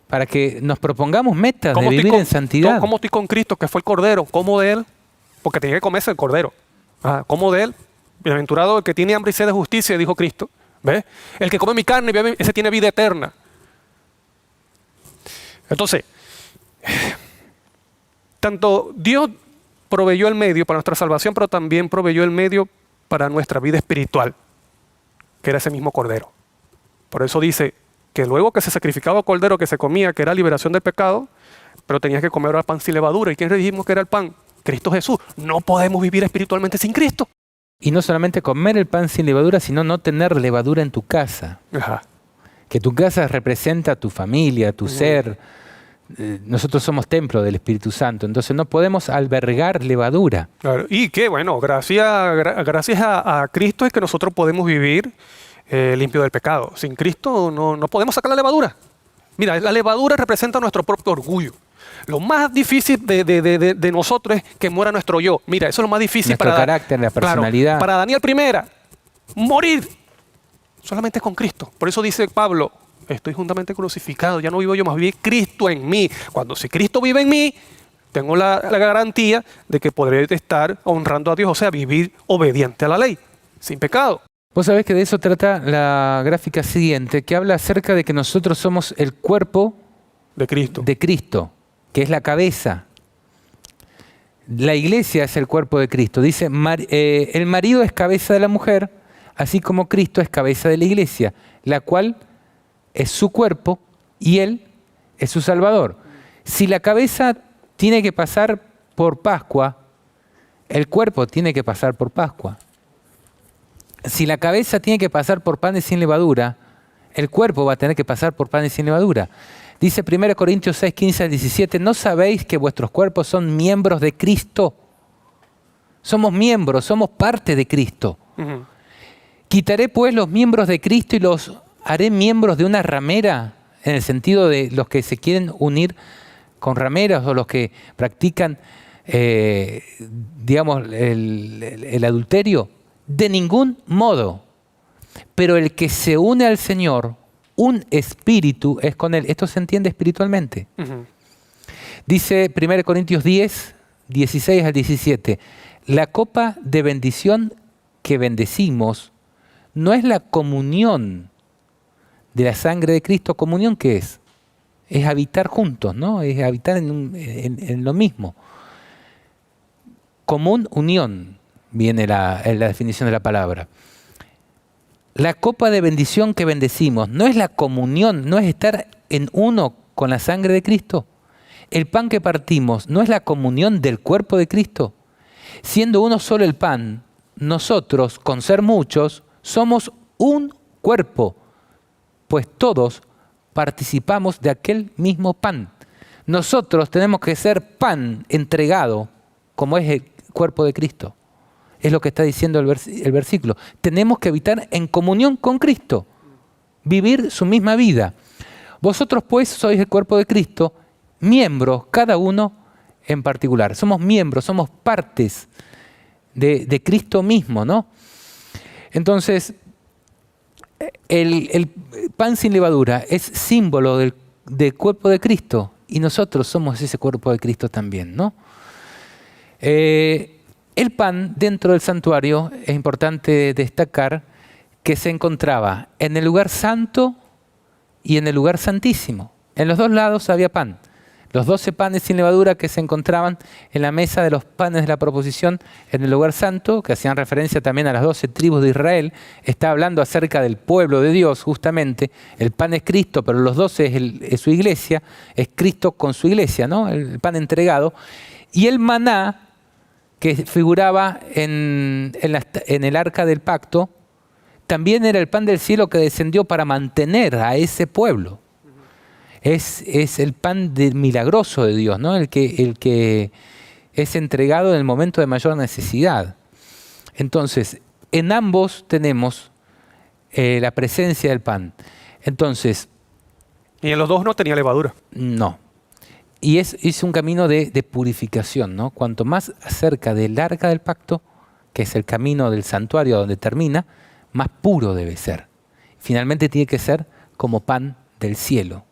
Para que nos propongamos metas de ¿Cómo estoy vivir con- en santidad. ¿Cómo estoy con Cristo, que fue el Cordero? ¿Cómo de Él? Porque tenía que comerse el Cordero. Ajá. ¿Cómo de Él? Bienaventurado el que tiene hambre y sed de justicia, dijo Cristo. ¿Ves? El que come mi carne, ese tiene vida eterna. Entonces, tanto Dios proveyó el medio para nuestra salvación, pero también proveyó el medio para nuestra vida espiritual, que era ese mismo Cordero. Por eso dice que luego que se sacrificaba el Cordero que se comía, que era liberación del pecado, pero tenías que comer ahora pan sin levadura. ¿Y quién le dijimos que era el pan? Cristo Jesús. No podemos vivir espiritualmente sin Cristo. Y no solamente comer el pan sin levadura, sino no tener levadura en tu casa. Ajá. Que tu casa representa a tu familia, tu ser. Nosotros somos templo del Espíritu Santo, entonces no podemos albergar levadura. Claro. Y que bueno, gracias a Cristo es que nosotros podemos vivir limpio del pecado. Sin Cristo no podemos sacar la levadura. Mira, la levadura representa nuestro propio orgullo. Lo más difícil de nosotros es que muera nuestro yo. Mira, eso es lo más difícil Nuestro carácter, la personalidad. Claro, para Daniel primera, morir solamente con Cristo. Por eso dice Pablo, estoy juntamente crucificado, ya no vivo yo, más vive Cristo en mí. Si Cristo vive en mí, tengo la garantía de que podré estar honrando a Dios, o sea, vivir obediente a la ley, sin pecado. Vos sabés que de eso trata la gráfica siguiente, que habla acerca de que nosotros somos el cuerpo De Cristo. de Cristo, que es la cabeza. La iglesia es el cuerpo de Cristo. Dice, el marido es cabeza de la mujer, así como Cristo es cabeza de la iglesia, la cual es su cuerpo y Él es su Salvador. Si la cabeza tiene que pasar por Pascua, el cuerpo tiene que pasar por Pascua. Si la cabeza tiene que pasar por panes sin levadura, el cuerpo va a tener que pasar por panes sin levadura. Dice 1 Corintios 6, 15 al 17, ¿no sabéis que vuestros cuerpos son miembros de Cristo? Somos miembros, somos parte de Cristo. Ujú. Quitaré pues los miembros de Cristo y los haré miembros de una ramera, en el sentido de los que se quieren unir con rameras o los que practican, digamos, el adulterio. De ningún modo. Pero el que se une al Señor, un espíritu es con Él. Esto se entiende espiritualmente. Ujú. Dice 1 Corintios 10, 16 al 17, la copa de bendición que bendecimos no es la comunión de la sangre de Cristo. ¿Comunión qué es? Es habitar juntos, ¿no? Es habitar en lo mismo. Común unión, viene la definición de la palabra. La copa de bendición que bendecimos no es la comunión, no es estar en uno con la sangre de Cristo. El pan que partimos no es la comunión del cuerpo de Cristo. Siendo uno solo el pan, nosotros, con ser muchos, somos un cuerpo, pues todos participamos de aquel mismo pan. Nosotros tenemos que ser pan entregado, como es el cuerpo de Cristo. Es lo que está diciendo el versículo. Tenemos que habitar en comunión con Cristo, vivir su misma vida. Vosotros pues sois el cuerpo de Cristo, miembros, cada uno en particular. Somos miembros, somos partes de Cristo mismo, ¿no? Entonces, el pan sin levadura es símbolo del cuerpo de Cristo, y nosotros somos ese cuerpo de Cristo también, ¿no? El pan dentro del santuario, es importante destacar que se encontraba en el lugar santo y en el lugar santísimo. En los dos lados había pan. Los 12 panes sin levadura que se encontraban en la mesa de los panes de la proposición en el lugar santo, que hacían referencia también a las 12 tribus de Israel, está hablando acerca del pueblo de Dios, justamente. El pan es Cristo, pero los 12 es su iglesia, es Cristo con su iglesia, ¿no? El pan entregado. Y el maná, que figuraba en el arca del pacto, también era el pan del cielo que descendió para mantener a ese pueblo. Es el pan milagroso de Dios, ¿no? El que es entregado en el momento de mayor necesidad. Entonces, en ambos tenemos la presencia del pan. Entonces, Y en los dos no tenía levadura. no. Y es un camino de purificación, ¿no? Cuanto más cerca del arca del pacto, que es el camino del santuario donde termina, más puro debe ser. Finalmente tiene que ser como pan del cielo.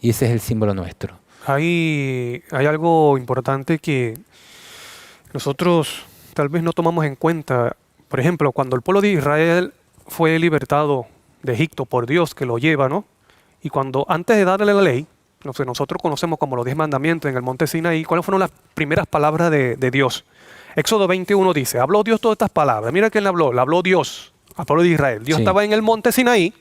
Y ese es el símbolo nuestro. Hay algo importante que nosotros tal vez no tomamos en cuenta. Por ejemplo, cuando el pueblo de Israel fue libertado de Egipto por Dios que lo lleva, ¿no? Y cuando antes de darle la ley, lo que nosotros conocemos como los 10 mandamientos en el monte Sinaí, ¿cuáles fueron las primeras palabras de Dios? Éxodo 21 dice, habló Dios todas estas palabras. Mira quién le habló Dios al pueblo de Israel. Dios Sí. estaba en el monte Sinaí.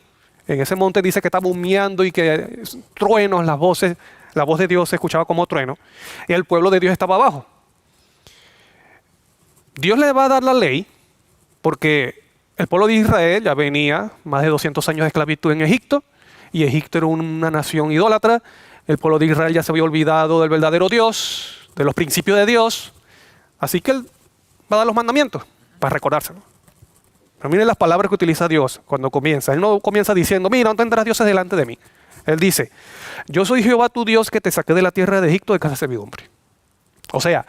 En ese monte dice que estaba humeando y que truenos, la voz de Dios se escuchaba como trueno. Y el pueblo de Dios estaba abajo. Dios le va a dar la ley porque el pueblo de Israel ya venía más de 200 años de esclavitud en Egipto. Y Egipto era una nación idólatra. El pueblo de Israel ya se había olvidado del verdadero Dios, de los principios de Dios. Así que Él va a dar los mandamientos para recordárselo. Pero miren las palabras que utiliza Dios cuando comienza. Él no comienza diciendo, mira, no tendrás dioses delante de mí. Él dice, yo soy Jehová tu Dios que te saqué de la tierra de Egipto de casa de servidumbre. O sea,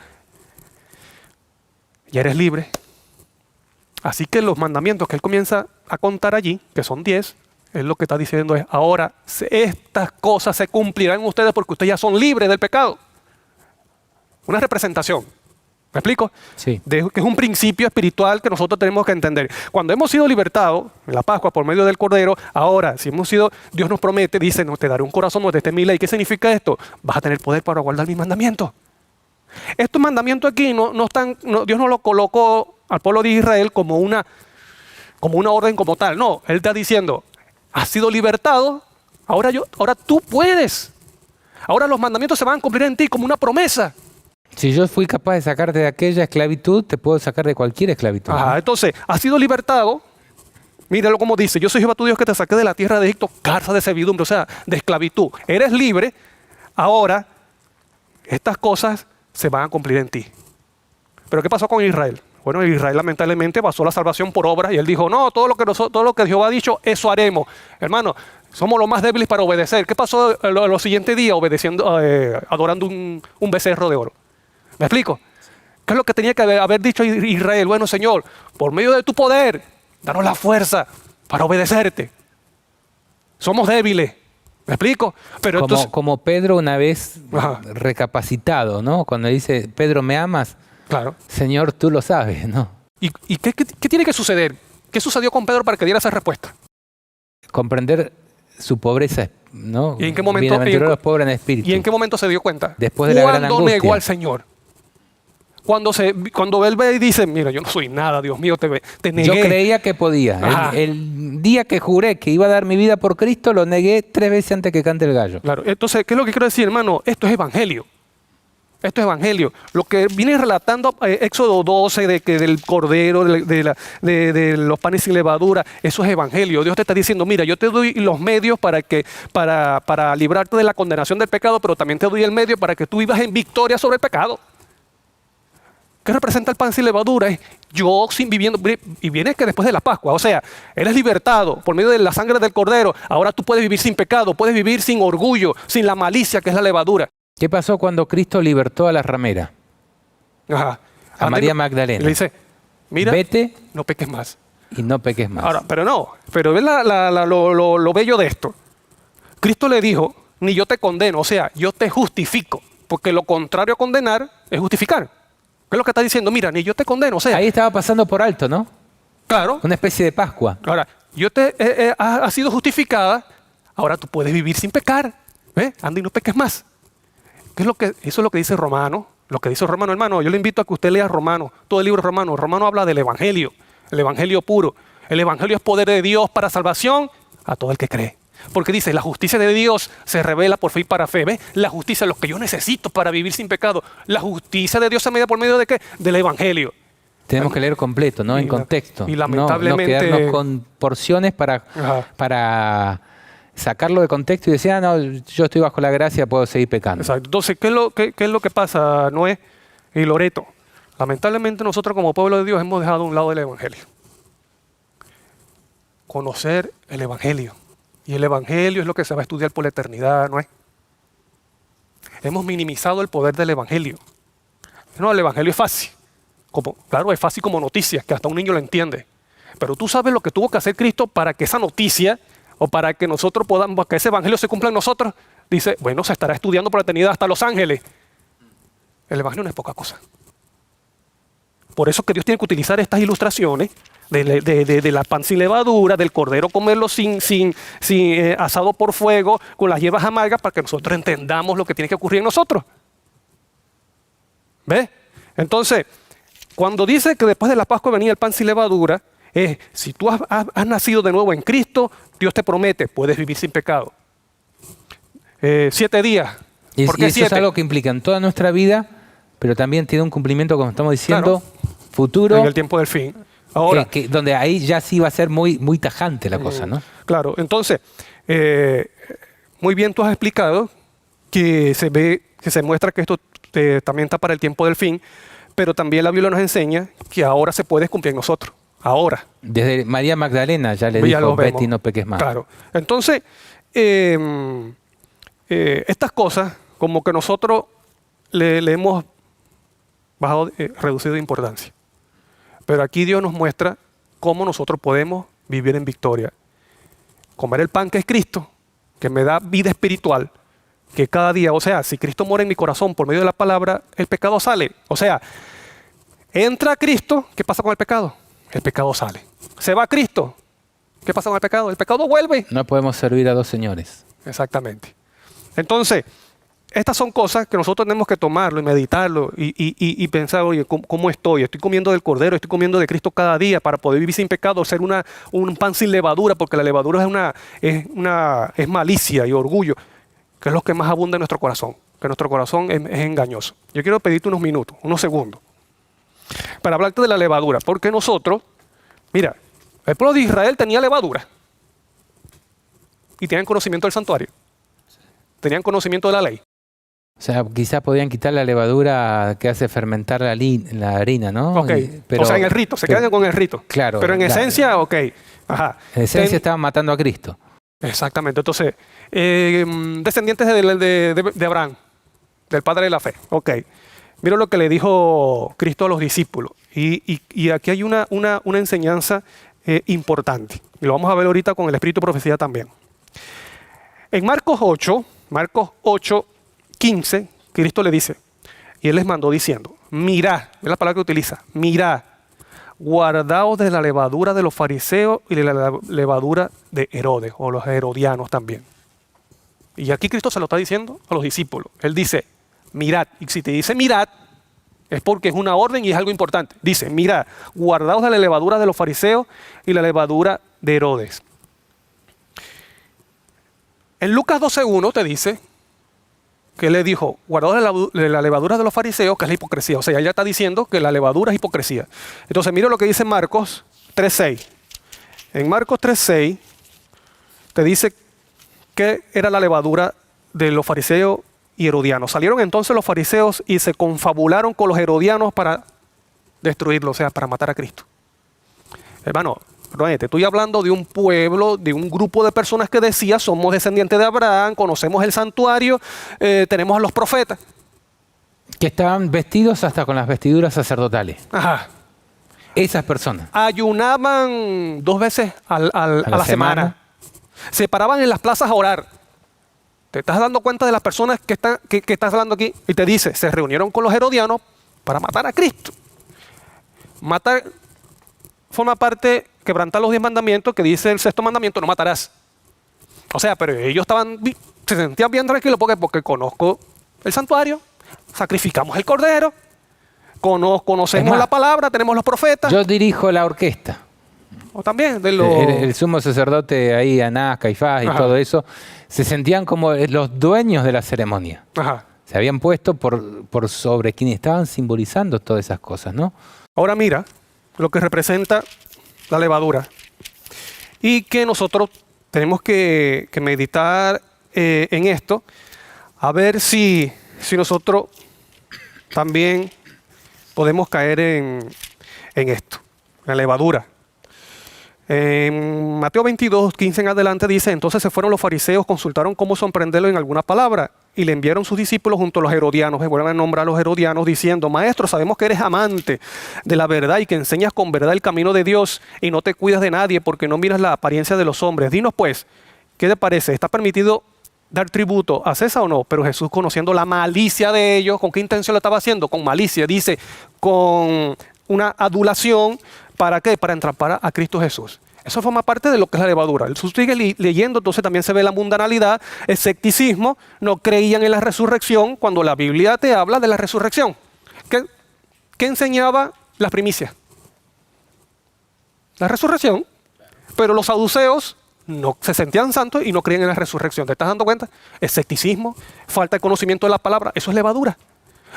ya eres libre. Así que los mandamientos que Él comienza a contar allí, que son 10, Él lo que está diciendo es, ahora estas cosas se cumplirán en ustedes porque ustedes ya son libres del pecado. Una representación. ¿Me explico? Sí. Que es un principio espiritual que nosotros tenemos que entender. Cuando hemos sido libertados en la Pascua por medio del Cordero, ahora, si hemos sido, Dios nos promete, dice, no te daré un corazón, no te esté mi ley. ¿Qué significa esto? Vas a tener poder para guardar mis mandamientos. Estos mandamientos aquí Dios no lo colocó al pueblo de Israel como una orden como tal. No, Él está diciendo, has sido libertado, ahora tú puedes. Ahora los mandamientos se van a cumplir en ti como una promesa. Si yo fui capaz de sacarte de aquella esclavitud, te puedo sacar de cualquier esclavitud. Ajá, entonces, has sido libertado. Míralo como dice, yo soy Jehová tu Dios que te saqué de la tierra de Egipto, casa de servidumbre, o sea, de esclavitud. Eres libre, ahora estas cosas se van a cumplir en ti. Pero ¿qué pasó con Israel? Bueno, Israel lamentablemente basó la salvación por obras y él dijo, no, todo lo que Jehová ha dicho, eso haremos. Hermano, somos los más débiles para obedecer. ¿Qué pasó los siguientes días adorando un becerro de oro? ¿Me explico? ¿Qué es lo que tenía que haber dicho Israel? Bueno, Señor, por medio de tu poder, danos la fuerza para obedecerte. Somos débiles. ¿Me explico? Pero como Pedro una vez Ajá. recapacitado, ¿no? Cuando dice, Pedro, ¿me amas? Claro. Señor, tú lo sabes, ¿no? ¿Y qué tiene que suceder? ¿Qué sucedió con Pedro para que diera esa respuesta? Comprender su pobreza, ¿no? ¿Y en qué momento? Bienaventurados los pobres en espíritu. ¿Y en qué momento se dio cuenta? Después de la gran Cuando angustia. negó al Señor. Cuando él ve y dice, mira, yo no soy nada, Dios mío, te negué. Yo creía que podía. Ajá. El día que juré que iba a dar mi vida por Cristo, lo negué 3 veces antes que cante el gallo. Claro, entonces, ¿qué es lo que quiero decir, hermano? Esto es evangelio. Esto es evangelio. Lo que viene relatando Éxodo 12, del cordero, de los panes sin levadura, eso es evangelio. Dios te está diciendo, mira, yo te doy los medios para librarte de la condenación del pecado, pero también te doy el medio para que tú vivas en victoria sobre el pecado. ¿Qué representa el pan sin levadura? Es yo viviendo, y viene que después de la Pascua, o sea, eres libertado por medio de la sangre del cordero. Ahora tú puedes vivir sin pecado, puedes vivir sin orgullo, sin la malicia que es la levadura. ¿Qué pasó cuando Cristo libertó a la ramera? Ajá. A María Magdalena. Le dice, mira, vete no peques más. y no peques más. Ahora, pero ves lo bello de esto. Cristo le dijo ni yo te condeno, o sea, yo te justifico, porque lo contrario a condenar es justificar. ¿Qué es lo que está diciendo? Mira, ni yo te condeno, o sea, Ahí estaba pasando por alto, ¿no? claro, Una especie de Pascua. ahora, yo te has sido justificada, ahora tú puedes vivir sin pecar, ¿ves? Anda y no peques más. Eso es lo que dice Romano, lo que dice Romano, hermano, yo le invito a que usted lea Romano, todo el libro de Romano. Romano habla del Evangelio, el Evangelio puro. El Evangelio es poder de Dios para salvación a todo el que cree. Porque dice, la justicia de Dios se revela por fe y para fe. ¿Ves? La justicia, lo que yo necesito para vivir sin pecado. La justicia de Dios se media por medio de ¿qué? Del Evangelio. Tenemos que leer completo, ¿no? En contexto. y lamentablemente- No quedarnos con porciones para sacarlo de contexto y decir, no, yo estoy bajo la gracia, puedo seguir pecando. Exacto. Entonces, ¿qué es lo que pasa, Noé y Loreto? Lamentablemente nosotros como pueblo de Dios hemos dejado a un lado el Evangelio. Conocer el Evangelio. Y el Evangelio es lo que se va a estudiar por la eternidad, ¿no es? Hemos minimizado el poder del Evangelio. No, el Evangelio es fácil. Claro, es fácil como noticias, que hasta un niño lo entiende. Pero tú sabes lo que tuvo que hacer Cristo para que esa noticia, o para que nosotros podamos, que ese Evangelio se cumpla en nosotros. Dice, bueno, se estará estudiando por la eternidad hasta Los Ángeles. El Evangelio no es poca cosa. Por eso que Dios tiene que utilizar estas ilustraciones de la pan sin levadura, del cordero comerlo sin asado por fuego, con las hierbas amargas, para que nosotros entendamos lo que tiene que ocurrir en nosotros. ¿Ves? Entonces, cuando dice que después de la Pascua venía el pan sin levadura, si tú has nacido de nuevo en Cristo, Dios te promete, puedes vivir sin pecado. 7 días. Y ¿Por qué eso 7? es algo que implica en toda nuestra vida, pero también tiene un cumplimiento, como estamos diciendo, futuro, En el tiempo del fin. Ahora, donde ahí ya sí va a ser muy, muy tajante la cosa, ¿no? claro, entonces, muy bien tú has explicado que se muestra que esto también está para el tiempo del fin, pero también la Biblia nos enseña que ahora se puede cumplir en nosotros. Ahora. Desde María Magdalena ya le Ya dijo, lo vemos. Betty, no peques más. Claro. Entonces, estas cosas, como que nosotros le hemos reducido de importancia. Pero aquí Dios nos muestra cómo nosotros podemos vivir en victoria. Comer el pan que es Cristo, que me da vida espiritual, que cada día, o sea, si Cristo mora en mi corazón por medio de la palabra, el pecado sale. O sea, entra Cristo, ¿qué pasa con el pecado? El pecado sale. Se va Cristo, ¿qué pasa con el pecado? El pecado vuelve. No podemos servir a dos señores. Exactamente. Entonces, estas son cosas que nosotros tenemos que tomarlo y meditarlo y pensar, oye, ¿cómo estoy? Estoy comiendo del Cordero, estoy comiendo de Cristo cada día para poder vivir sin pecado, ser un pan sin levadura, porque la levadura es malicia y orgullo, que es lo que más abunda en nuestro corazón, que nuestro corazón es engañoso. Yo quiero pedirte unos minutos, unos segundos, para hablarte de la levadura, porque nosotros, mira, el pueblo de Israel tenía levadura y tenían conocimiento del santuario, tenían conocimiento de la ley. O sea, quizás podían quitar la levadura que hace fermentar la harina, ¿no? Ok, Pero, o sea, en el rito, se quedan con el rito. Claro. Pero en esencia, ok. Ajá. En esencia estaban matando a Cristo. Exactamente. Entonces, descendientes de Abraham, del padre de la fe. Ok. Mira lo que le dijo Cristo a los discípulos. Y aquí hay una enseñanza importante. Y lo vamos a ver ahorita con el espíritu de profecía también. En Marcos 8, 15, Cristo le dice, y Él les mandó diciendo, mirad, es la palabra que utiliza, mirad, guardaos de la levadura de los fariseos y de la levadura de Herodes, o los herodianos también. Y aquí Cristo se lo está diciendo a los discípulos. Él dice, mirad, y si te dice mirad, es porque es una orden y es algo importante. Dice, mirad, guardaos de la levadura de los fariseos y la levadura de Herodes. En Lucas 12:1 te dice que le dijo, guardaos de la levadura de los fariseos, que es la hipocresía. O sea, ella está diciendo que la levadura es hipocresía. Entonces, mira lo que dice Marcos 3:6. En Marcos 3:6 te dice que era la levadura de los fariseos y herodianos. Salieron entonces los fariseos y se confabularon con los herodianos para destruirlo, o sea, para matar a Cristo. Hermano, te estoy hablando de un pueblo, de un grupo de personas que decía, somos descendientes de Abraham, conocemos el santuario, tenemos a los profetas. Que estaban vestidos hasta con las vestiduras sacerdotales. Ajá. Esas personas. Ayunaban 2 veces a la semana. Se paraban en las plazas a orar. ¿Te estás dando cuenta de las personas que estás hablando aquí? Y te dice, se reunieron con los herodianos para matar a Cristo. Matar forma parte, quebrantar los 10 mandamientos, que dice el 6º mandamiento, no matarás. O sea, pero ellos se sentían bien tranquilos porque conozco el santuario, sacrificamos el cordero, conocemos la palabra, tenemos los profetas. Yo dirijo la orquesta. O también de el sumo sacerdote ahí, Anás, Caifás y todo eso, se sentían como los dueños de la ceremonia. Ajá. Se habían puesto por sobre quienes estaban simbolizando todas esas cosas, ¿no? Ahora mira lo que representa la levadura. Y que nosotros tenemos que meditar en esto, a ver si nosotros también podemos caer en esto, la levadura. En Mateo 22, 15 en adelante dice, entonces se fueron los fariseos, consultaron cómo sorprenderlo en alguna palabra y le enviaron sus discípulos junto a los herodianos, vuelven a nombrar a los herodianos diciendo, maestro, sabemos que eres amante de la verdad y que enseñas con verdad el camino de Dios y no te cuidas de nadie porque no miras la apariencia de los hombres. Dinos pues, ¿qué te parece? ¿Está permitido dar tributo a César o no? Pero Jesús, conociendo la malicia de ellos, ¿con qué intención lo estaba haciendo? Con malicia, dice, con una adulación. ¿Para qué? Para entrampar a Cristo Jesús. Eso forma parte de lo que es la levadura. Jesús sigue leyendo, entonces también se ve la mundanalidad, el escepticismo, no creían en la resurrección cuando la Biblia te habla de la resurrección. ¿Qué enseñaba las primicias? La resurrección, pero los saduceos no se sentían santos y no creían en la resurrección. ¿Te estás dando cuenta? Escepticismo, falta de conocimiento de la palabra, eso es levadura.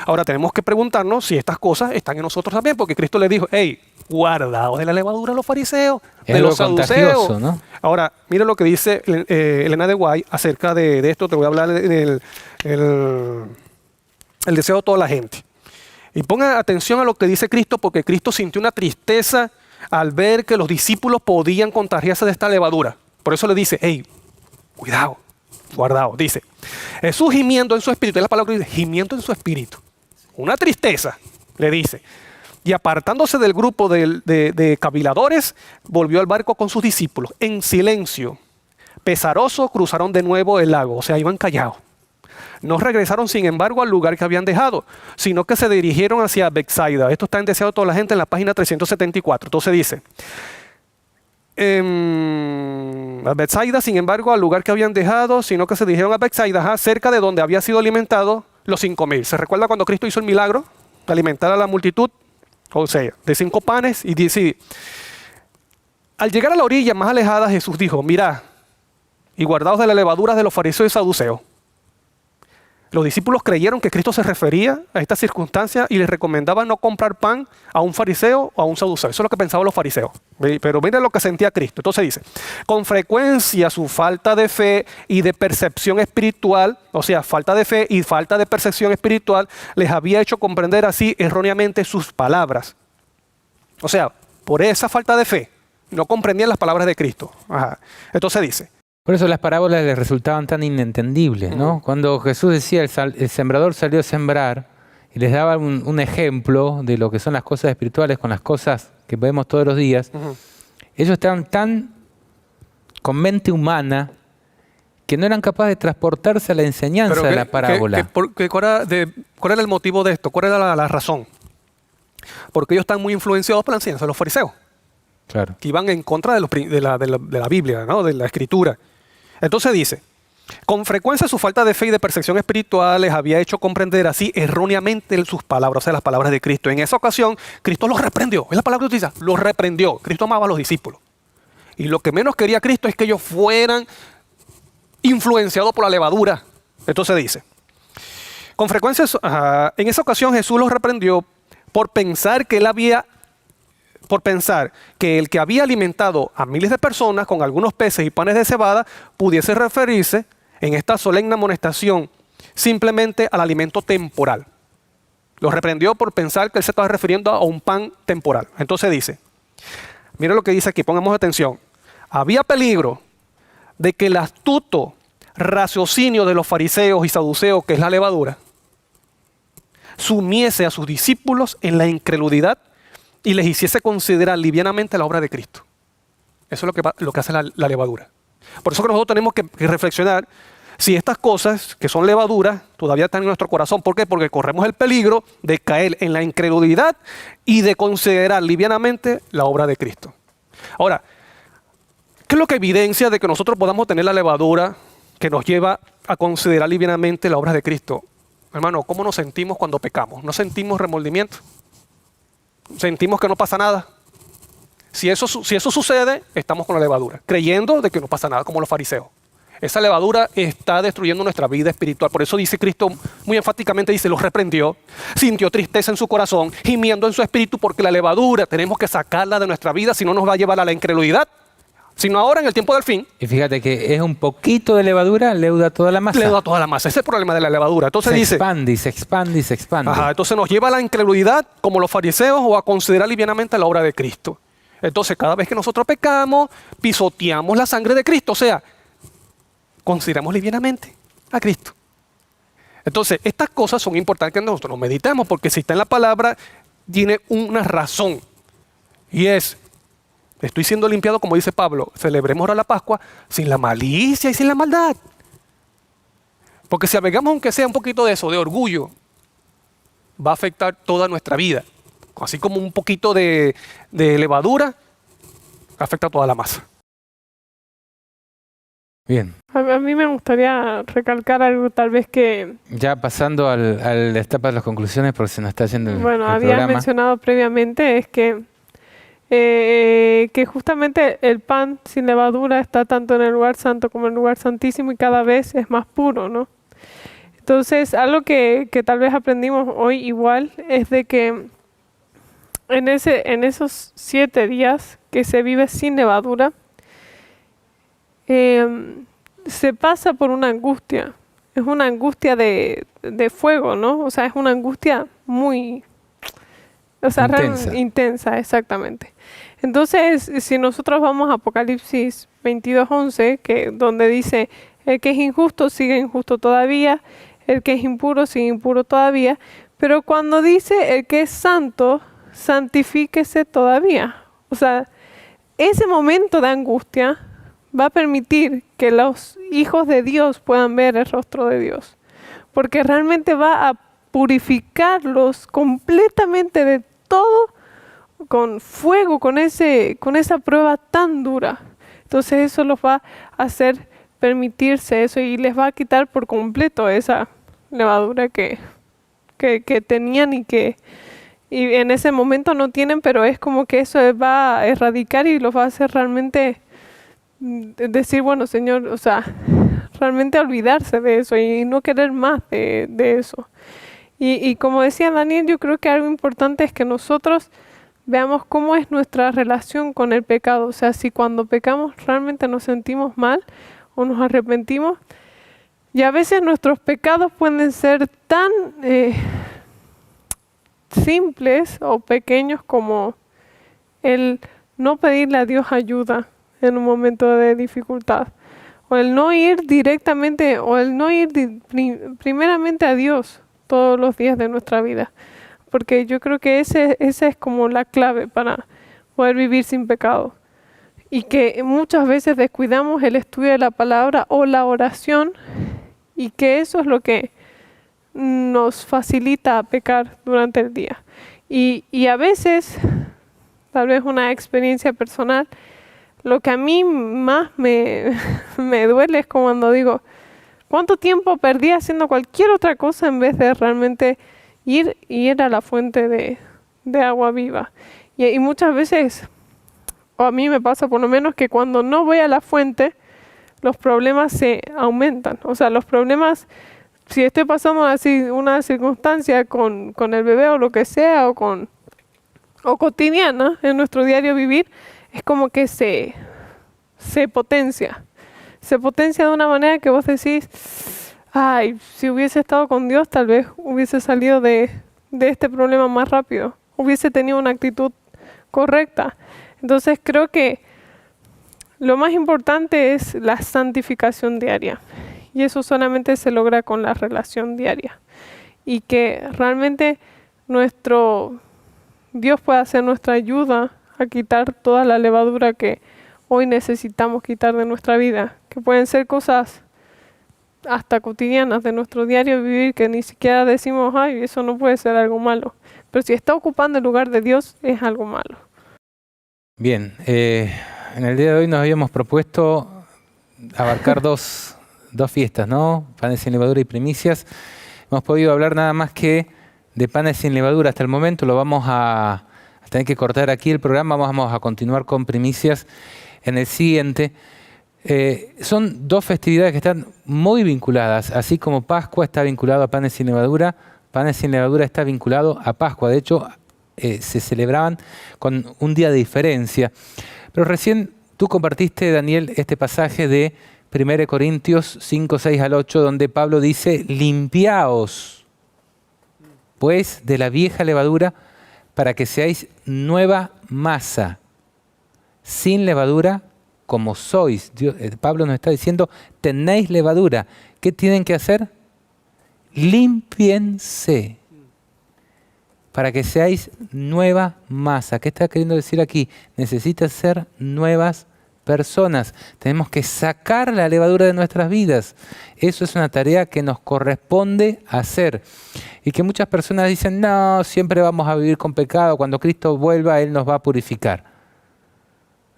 Ahora tenemos que preguntarnos si estas cosas están en nosotros también, porque Cristo le dijo, hey, guardaos de la levadura de los fariseos, de los saduceos, ¿no? Ahora, mira lo que dice Elena de White acerca de esto, te voy a hablar del el deseo de toda la gente. Y pongan atención a lo que dice Cristo, porque Cristo sintió una tristeza al ver que los discípulos podían contagiarse de esta levadura. Por eso le dice, hey, cuidado, guardaos. Dice, Jesús gimiendo en su espíritu, es la palabra que dice, gimiendo en su espíritu. Una tristeza, le dice. Y apartándose del grupo de caviladores, volvió al barco con sus discípulos. En silencio, pesaroso, cruzaron de nuevo el lago. O sea, iban callados. No regresaron, sin embargo, al lugar que habían dejado, sino que se dirigieron hacia Betsaida. Esto está en Deseo de toda la gente en la página 374. Entonces dice, a Betsaida, sin embargo, al lugar que habían dejado, sino que se dirigieron a Betsaida, cerca de donde había sido alimentado los 5,000. ¿Se recuerda cuando Cristo hizo el milagro de alimentar a la multitud? O sea, de 5 panes y dice, al llegar a la orilla más alejada, Jesús dijo, mirad, y guardaos de la levadura de los fariseos y saduceos. Los discípulos creyeron que Cristo se refería a esta circunstancia y les recomendaba no comprar pan a un fariseo o a un saduceo. Eso es lo que pensaban los fariseos. Pero miren lo que sentía Cristo. Entonces dice, con frecuencia su falta de fe y de percepción espiritual, o sea, falta de fe y falta de percepción espiritual, les había hecho comprender así erróneamente sus palabras. O sea, por esa falta de fe, no comprendían las palabras de Cristo. Ajá. Entonces dice, por eso las parábolas les resultaban tan inentendibles, ¿no? Cuando Jesús decía el sembrador salió a sembrar y les daba un ejemplo de lo que son las cosas espirituales con las cosas que vemos todos los días, ellos estaban tan con mente humana que no eran capaces de transportarse a la enseñanza de la parábola. ¿Cuál era el motivo de esto? ¿Cuál era la razón? Porque ellos están muy influenciados por la enseñanza de los fariseos. Claro. Que iban en contra de la Biblia, ¿no? De la Escritura. Entonces dice, con frecuencia su falta de fe y de percepción espiritual les había hecho comprender así erróneamente sus palabras, o sea, las palabras de Cristo. En esa ocasión, Cristo los reprendió. Es la palabra que utiliza, los reprendió. Cristo amaba a los discípulos. Y lo que menos quería Cristo es que ellos fueran influenciados por la levadura. Entonces dice, con frecuencia, en esa ocasión Jesús los reprendió por pensar que el que había alimentado a miles de personas con algunos peces y panes de cebada pudiese referirse en esta solemne amonestación simplemente al alimento temporal. Los reprendió por pensar que él se estaba refiriendo a un pan temporal. Entonces dice, mira lo que dice aquí, pongamos atención. Había peligro de que el astuto raciocinio de los fariseos y saduceos, que es la levadura, sumiese a sus discípulos en la incredulidad y les hiciese considerar livianamente la obra de Cristo. Eso es lo que hace la levadura. Por eso que nosotros tenemos que reflexionar si estas cosas, que son levaduras, todavía están en nuestro corazón. ¿Por qué? Porque corremos el peligro de caer en la incredulidad y de considerar livianamente la obra de Cristo. Ahora, ¿qué es lo que evidencia de que nosotros podamos tener la levadura que nos lleva a considerar livianamente la obra de Cristo? Hermano, ¿cómo nos sentimos cuando pecamos? ¿No sentimos remordimiento? ¿Sentimos que no pasa nada? Si eso sucede, estamos con la levadura, creyendo de que no pasa nada, como los fariseos. Esa levadura está destruyendo nuestra vida espiritual. Por eso dice Cristo muy enfáticamente, dice, los reprendió, sintió tristeza en su corazón, gimiendo en su espíritu, porque la levadura tenemos que sacarla de nuestra vida, si no nos va a llevar a la incredulidad, sino ahora en el tiempo del fin. Y fíjate que es un poquito de levadura, leuda toda la masa. Leuda toda la masa, ese es el problema de la levadura. Entonces se expande. Entonces nos lleva a la incredulidad, como los fariseos, o a considerar livianamente la obra de Cristo. Entonces cada vez que nosotros pecamos, pisoteamos la sangre de Cristo, o sea, consideramos livianamente a Cristo. Entonces, estas cosas son importantes que nosotros nos meditemos, porque si está en la palabra, tiene una razón. Y es, estoy siendo limpiado, como dice Pablo, celebremos ahora la Pascua sin la malicia y sin la maldad. Porque si albergamos aunque sea un poquito de eso, de orgullo, va a afectar toda nuestra vida. Así como un poquito de levadura, afecta a toda la masa. Bien. A mí me gustaría recalcar algo tal vez que... Ya pasando a la etapa de las conclusiones, porque se nos está haciendo el habías programa. mencionado previamente, es que justamente el pan sin levadura está tanto en el lugar santo como en el lugar santísimo y cada vez es más puro, ¿no? Entonces, algo que tal vez aprendimos hoy igual es de que en esos 7 días que se vive sin levadura, se pasa por una angustia. Es una angustia de fuego, ¿no? O sea, es una angustia muy... O sea, intensa, exactamente. Entonces, si nosotros vamos a Apocalipsis 22:11, donde dice, el que es injusto sigue injusto todavía, el que es impuro sigue impuro todavía, pero cuando dice el que es santo, santifíquese todavía. O sea, ese momento de angustia va a permitir que los hijos de Dios puedan ver el rostro de Dios, porque realmente va a purificarlos completamente de todo con fuego, con esa prueba tan dura. Entonces eso los va a hacer permitirse eso y les va a quitar por completo esa levadura que tenían y en ese momento no tienen, pero es como que eso va a erradicar y los va a hacer realmente decir, bueno, Señor, o sea, realmente olvidarse de eso y no querer más de eso. Y como decía Daniel, yo creo que algo importante es que nosotros veamos cómo es nuestra relación con el pecado. O sea, si cuando pecamos realmente nos sentimos mal o nos arrepentimos. Y a veces nuestros pecados pueden ser tan simples o pequeños como el no pedirle a Dios ayuda en un momento de dificultad. O el no ir directamente, o el no ir primeramente a Dios todos los días de nuestra vida. Porque yo creo que esa es como la clave para poder vivir sin pecado. Y que muchas veces descuidamos el estudio de la palabra o la oración, y que eso es lo que nos facilita pecar durante el día. Y a veces, tal vez una experiencia personal, lo que a mí más me duele es cuando digo, ¿cuánto tiempo perdí haciendo cualquier otra cosa en vez de realmente ir a la fuente de agua viva? Y muchas veces, o a mí me pasa por lo menos, que cuando no voy a la fuente, los problemas se aumentan. O sea, los problemas, si estoy pasando así una circunstancia con el bebé o lo que sea, o cotidiana en nuestro diario vivir, es como que se potencia. Se potencia de una manera que vos decís, ay, si hubiese estado con Dios, tal vez hubiese salido de este problema más rápido. Hubiese tenido una actitud correcta. Entonces creo que lo más importante es la santificación diaria. Y eso solamente se logra con la relación diaria. Y que realmente nuestro Dios pueda ser nuestra ayuda a quitar toda la levadura que hoy necesitamos quitar de nuestra vida. Que pueden ser cosas hasta cotidianas de nuestro diario vivir que ni siquiera decimos, ay, eso no puede ser algo malo. Pero si está ocupando el lugar de Dios, es algo malo. Bien, en el día de hoy nos habíamos propuesto abarcar dos fiestas, ¿no? Panes sin levadura y primicias. Hemos podido hablar nada más que de panes sin levadura hasta el momento. Lo vamos a tener que cortar aquí el programa. Vamos a continuar con primicias en el siguiente. Son dos festividades que están muy vinculadas. Así como Pascua está vinculado a panes sin levadura está vinculado a Pascua. De hecho, se celebraban con un día de diferencia. Pero recién tú compartiste, Daniel, este pasaje de 1 Corintios 5, 6 al 8, donde Pablo dice, limpiaos, pues, de la vieja levadura, para que seáis nueva masa, sin levadura, como sois. Pablo nos está diciendo, tenéis levadura. ¿Qué tienen que hacer? Límpiense, para que seáis nueva masa. ¿Qué está queriendo decir aquí? Necesitan ser nuevas personas. Tenemos que sacar la levadura de nuestras vidas. Eso es una tarea que nos corresponde hacer. Y que muchas personas dicen, no, siempre vamos a vivir con pecado. Cuando Cristo vuelva, Él nos va a purificar.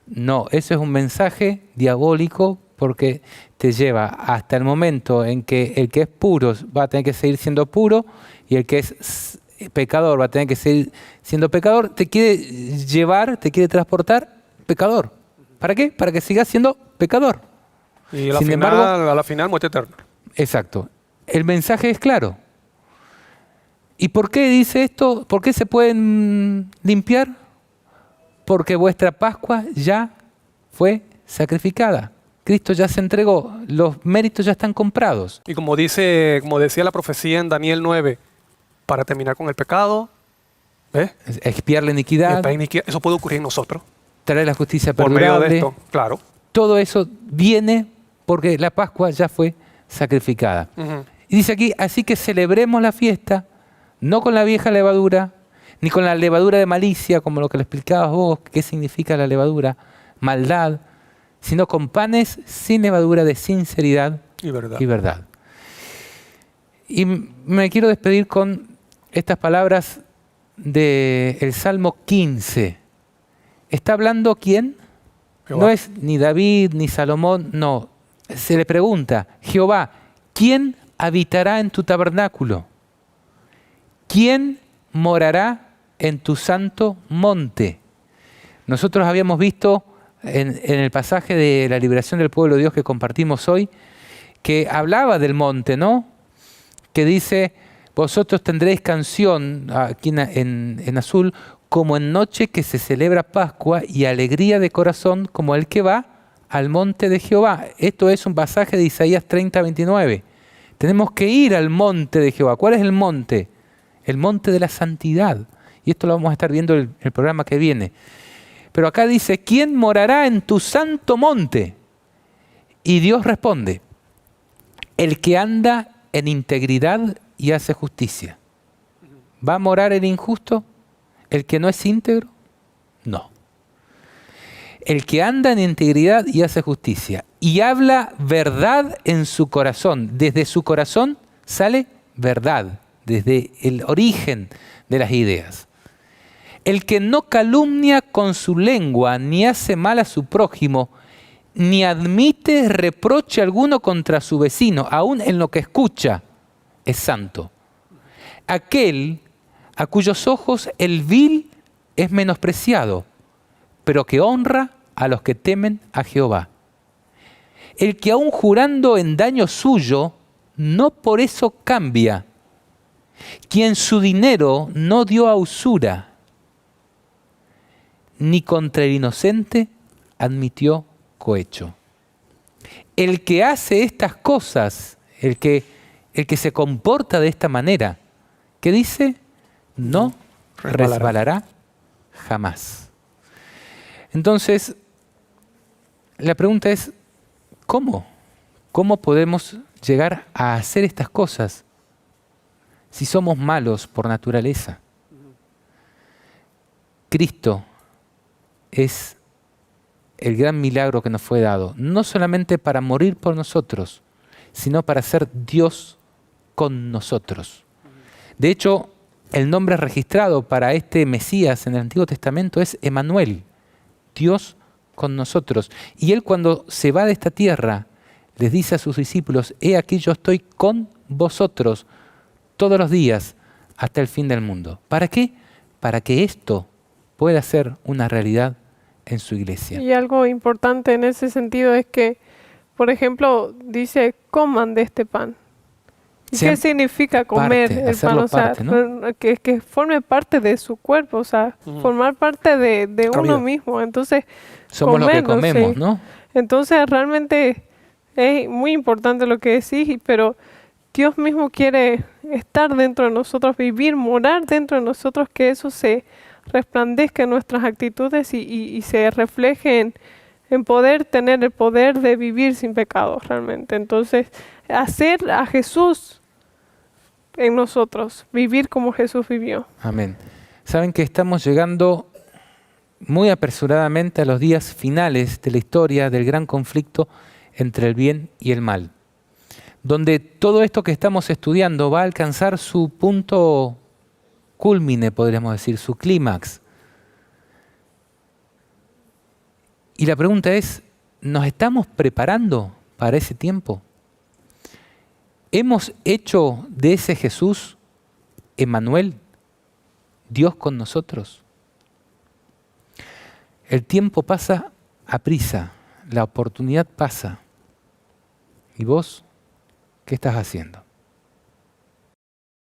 No, eso es un mensaje diabólico porque te lleva hasta el momento en que el que es puro va a tener que seguir siendo puro y el que es pecador va a tener que seguir siendo pecador. Te quiere llevar, te quiere transportar pecador. ¿Para qué? Para que sigas siendo pecador. Y a la final muerte eterna. Exacto. El mensaje es claro. ¿Y por qué dice esto? ¿Por qué se pueden limpiar? Porque vuestra Pascua ya fue sacrificada. Cristo ya se entregó. Los méritos ya están comprados. Y como decía la profecía en Daniel 9, para terminar con el pecado, ¿ves? Expiar la iniquidad. Eso puede ocurrir en nosotros. Traer la justicia Por medio perdurable. de esto, claro. Todo eso viene porque la Pascua ya fue sacrificada. Y dice aquí, así que celebremos la fiesta, no con la vieja levadura, ni con la levadura de malicia, como lo que le explicabas vos, qué significa la levadura, maldad, sino con panes sin levadura de sinceridad y verdad. Y me quiero despedir con estas palabras del Salmo 15. ¿Está hablando quién? Jehová. No es ni David ni Salomón, no. Se le pregunta, Jehová, ¿quién habitará en tu tabernáculo? ¿Quién morará en tu santo monte? Nosotros habíamos visto en el pasaje de la liberación del pueblo de Dios que compartimos hoy, que hablaba del monte, ¿no? Que dice, vosotros tendréis canción, aquí en azul, como en noche que se celebra Pascua y alegría de corazón como el que va al monte de Jehová. Esto es un pasaje de Isaías 30, 29. Tenemos que ir al monte de Jehová. ¿Cuál es el monte? El monte de la santidad. Y esto lo vamos a estar viendo el programa que viene. Pero acá dice, ¿quién morará en tu santo monte? Y Dios responde, el que anda en integridad y hace justicia. ¿Va a morar el injusto? ¿El que no es íntegro? No. El que anda en integridad y hace justicia y habla verdad en su corazón. Desde su corazón sale verdad, desde el origen de las ideas. El que no calumnia con su lengua, ni hace mal a su prójimo, ni admite reproche alguno contra su vecino, aun en lo que escucha, es santo. Aquel a cuyos ojos el vil es menospreciado, pero que honra a los que temen a Jehová. El que aun jurando en daño suyo, no por eso cambia. Quien su dinero no dio a usura, ni contra el inocente admitió cohecho. El que hace estas cosas, el que se comporta de esta manera, ¿qué dice? No resbalará jamás. Entonces, la pregunta es, ¿cómo? ¿Cómo podemos llegar a hacer estas cosas si somos malos por naturaleza? Cristo es el gran milagro que nos fue dado, no solamente para morir por nosotros, sino para ser Dios con nosotros. De hecho, el nombre registrado para este Mesías en el Antiguo Testamento es Emmanuel, Dios con nosotros. Y Él, cuando se va de esta tierra, les dice a sus discípulos: he aquí yo estoy con vosotros todos los días hasta el fin del mundo. ¿Para qué? Para que esto pueda ser una realidad en su iglesia. Y algo importante en ese sentido es que, por ejemplo, dice, coman de este pan. ¿Y qué significa comer el pan? O sea, ¿no? que forme parte de su cuerpo, o sea, formar parte de uno mismo. Entonces, somos lo que comemos, sí, ¿no? Entonces, realmente es muy importante lo que decís, pero Dios mismo quiere estar dentro de nosotros, vivir, morar dentro de nosotros, que eso se resplandezca en nuestras actitudes y se refleje en poder tener el poder de vivir sin pecado realmente. Entonces, hacer a Jesús en nosotros, vivir como Jesús vivió. Amén. Saben que estamos llegando muy apresuradamente a los días finales de la historia del gran conflicto entre el bien y el mal, donde todo esto que estamos estudiando va a alcanzar su punto cúlmine, podríamos decir, su clímax. Y la pregunta es, ¿nos estamos preparando para ese tiempo? ¿Hemos hecho de ese Jesús Emmanuel, Dios con nosotros? El tiempo pasa aprisa, la oportunidad pasa. ¿Y vos qué estás haciendo?